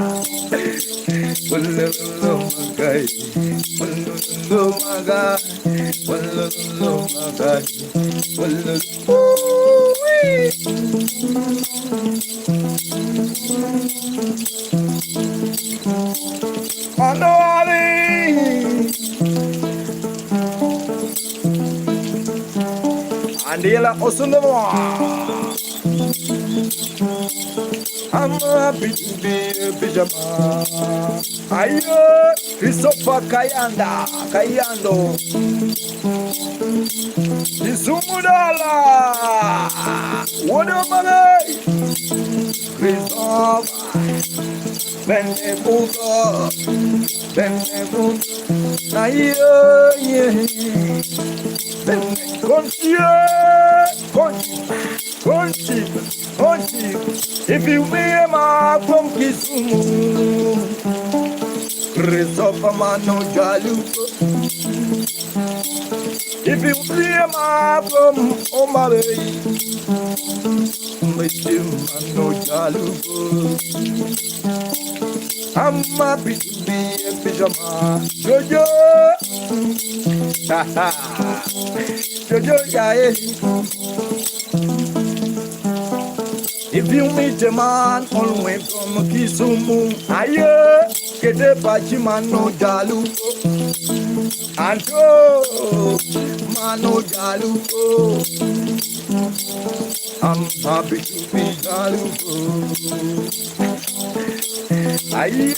Oh my God. Oh my God. Andela Osunova. I'm happy to be a pyjama. Ayo, Christopher Kayando. Isumudala. What up, man? Christopher. Benebuto. Ayo, yeah. Conchi. If you be a man from Kisumu, Christopher Mano Jalupo. If you be a man from Omale, Mr. Mano Jalupo. I'm happy to be a pyjama. Jojo. Jojo, yeah. If you meet a man all the way from Kisumu, aye, get a Pachimano Jalupo. Anto, Mano Jalupo. I'm happy to be Jalupo. Aye,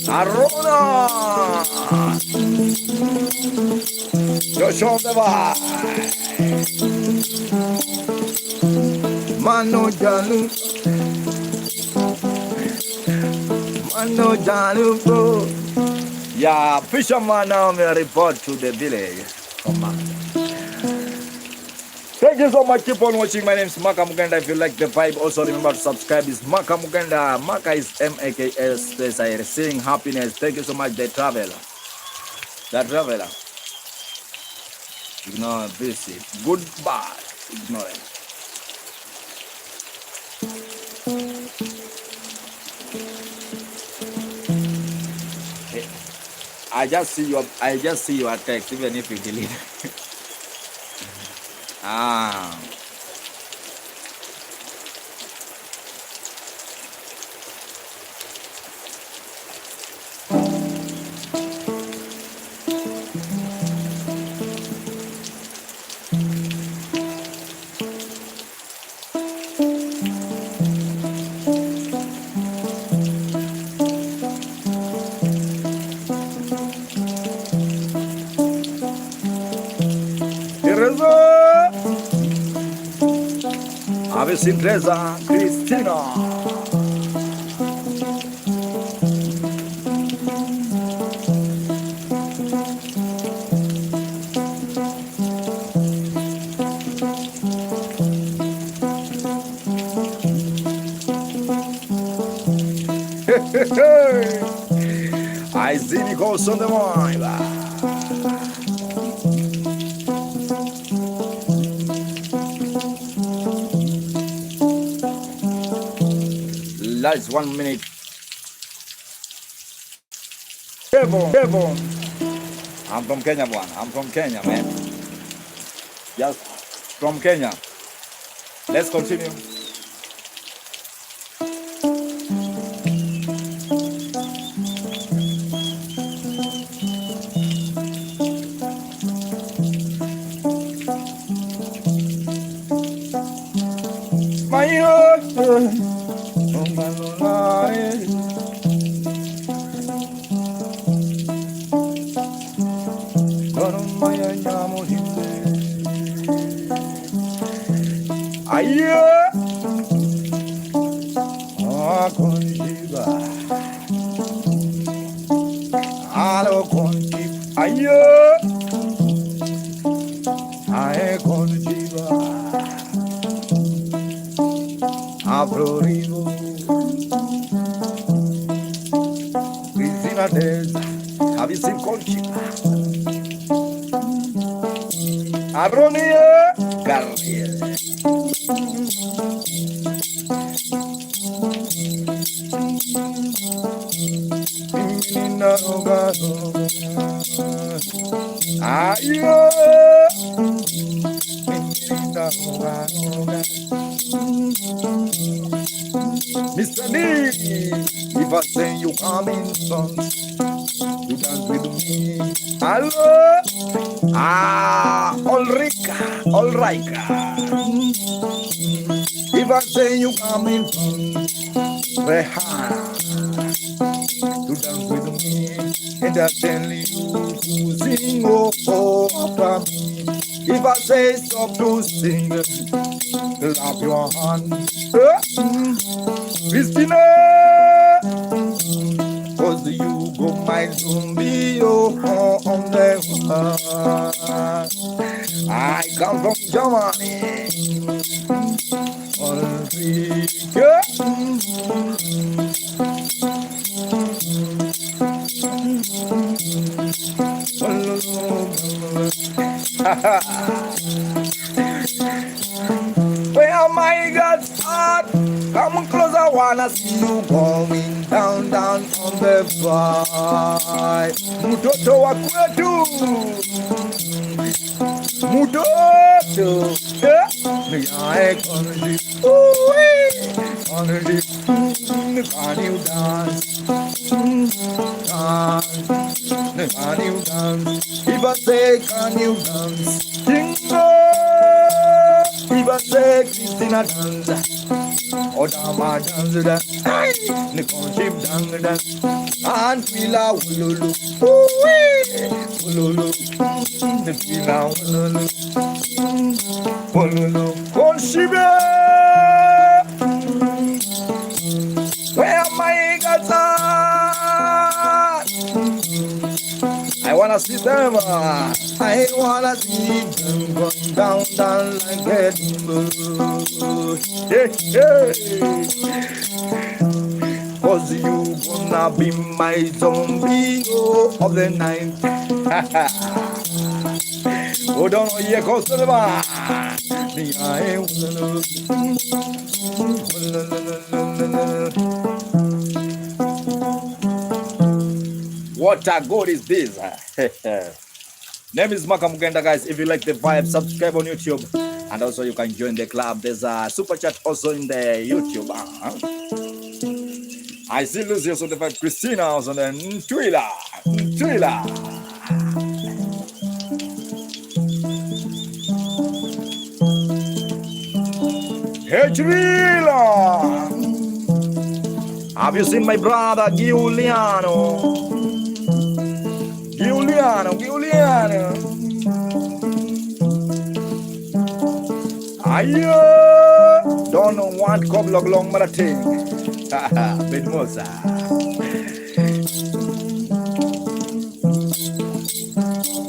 Arona. Joshua the Vai. Mano Jalupo. Yeah, fisherman now may report to the village. Come on. Thank you so much. Keep on watching. My name is Makamugenda. If you like the vibe, also remember to subscribe. It's Makamugenda. Maka is M-A-K-S. I sing happiness. Thank you so much. The traveler. Ignore visit. Goodbye. Ignorant. I just see your text, even if you delete. Ave Simpresa Cristina. I scenic also on the mind. That's 1 minute. Devon. I'm from Kenya, one. I'm from Kenya, man. Just from Kenya. Let's continue. My husband. Avrorivo, Cristina Dez, have you seen Conchita? Aronia Garnier. Ayo, Mr. D, if I say you come in front, you dance with me. Hello, Ulrika. If I say you come in front, Rehan, you dance with me, and I tell you to sing after me. If I say stop to sing, clap your hand. Christina, cause you go my zombie on the heart. I come from Germany. Where my God's heart, come closer, I wanna see you going down on the vibe. Mutoto wa kwetu, mutoto, niyae kondi, kondi, can you dance, can you dance? If I say can you dance, jingle. If I say Christina dance, Odama dance, Nikonship dance, and Pila Ululu, Ululu, Pila Ululu, Ululu, Konshibe, where my gata? I wanna see them, I wanna see them going down like a moon. Hey, hey. Cause you gonna be my zombie of the night. Oh, don't know yet, cause to the bar. What a good is this? Name is Makamugenda, guys. If you like the vibe, subscribe on YouTube, and also you can join the club. There's a super chat also in the YouTube. I see Lucy on the vibe, Christina also on the Twitter. Hey, Trilla! Have you seen my brother Giuliano? Ayo, don't want koblog long marating. Bedmosa.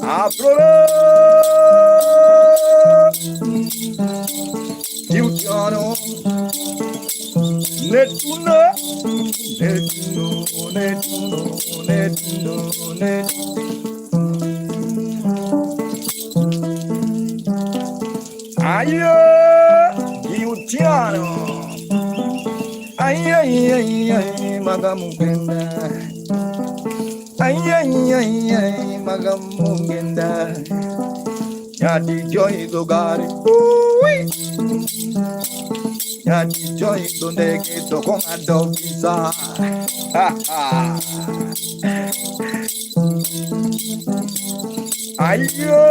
Afro. Giuliano. Netuno. Ayo, Giuliano. Ay, Makamugenda. Ay, Makamugenda. Nyati joy dogari. Nyati joy dondeke tokong adobisa. Ayo.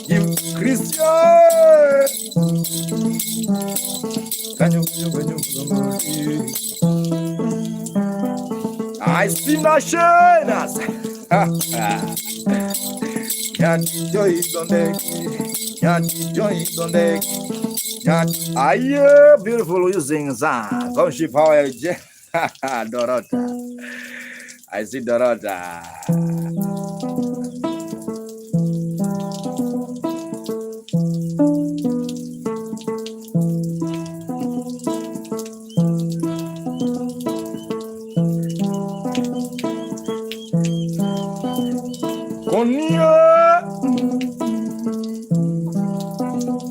You Christian. I see my shinas. Can't joy on deck. Aye, beautiful using that. Conship, how are you? Dorota. I see Dorota.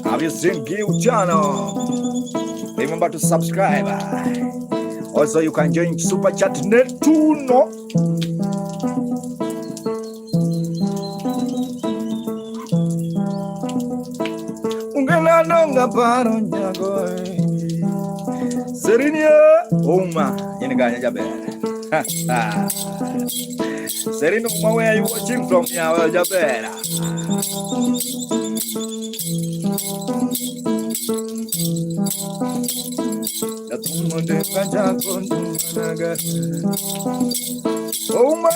Have you seen Gil channel? Remember to subscribe. Also, you can join Super Chat Net too, no? Ungana nonga paro nyago. Serinia Uma Yeniganya Jaber. Serino Uma, where are you watching from? Yawa Jabera. Yatumode Kajakondu Managa. Uma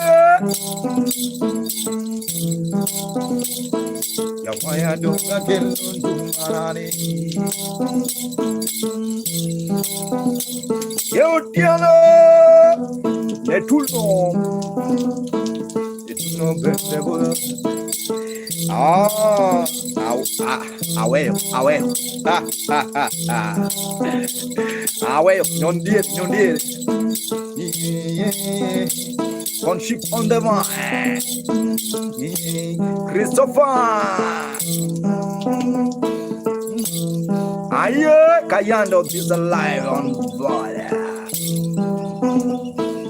Yamaya Dunga Kelundu Marani. Yo Tiano Netulno It's no vegetable. Non dire. One ship on the vine. Christopher. Aye, Kayando is alive on board.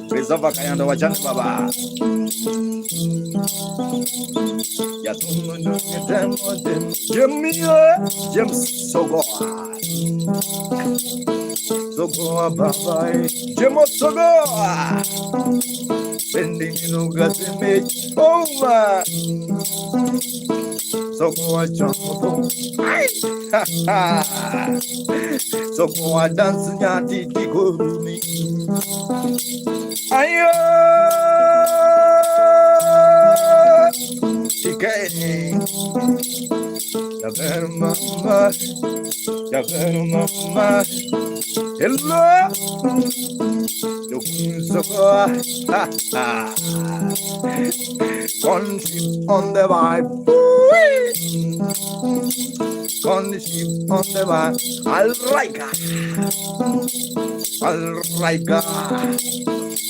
Christopher Kayando Wachan Baba. Yatumuno James Sogo. Sogo Baba. Jemo Sogo. Bending no Gasimate. Over. Sogo Jumbo. Sogo dance nyatiti Gurumi. Ayo. Tikeni. Yaver mama. Hello. Looking so good. One ship on the vibe. One ship on the vibe.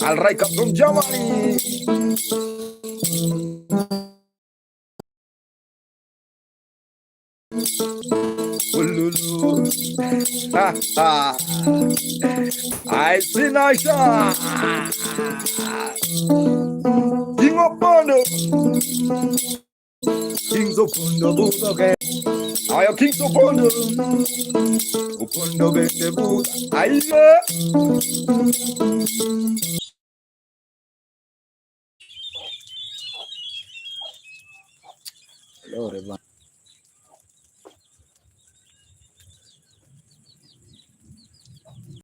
Alraika from Germany. I see Nasha. King of Bondo. Kings of Bondo, okay. I am Kings of Bondo. Bondo, the book. Hello, everyone.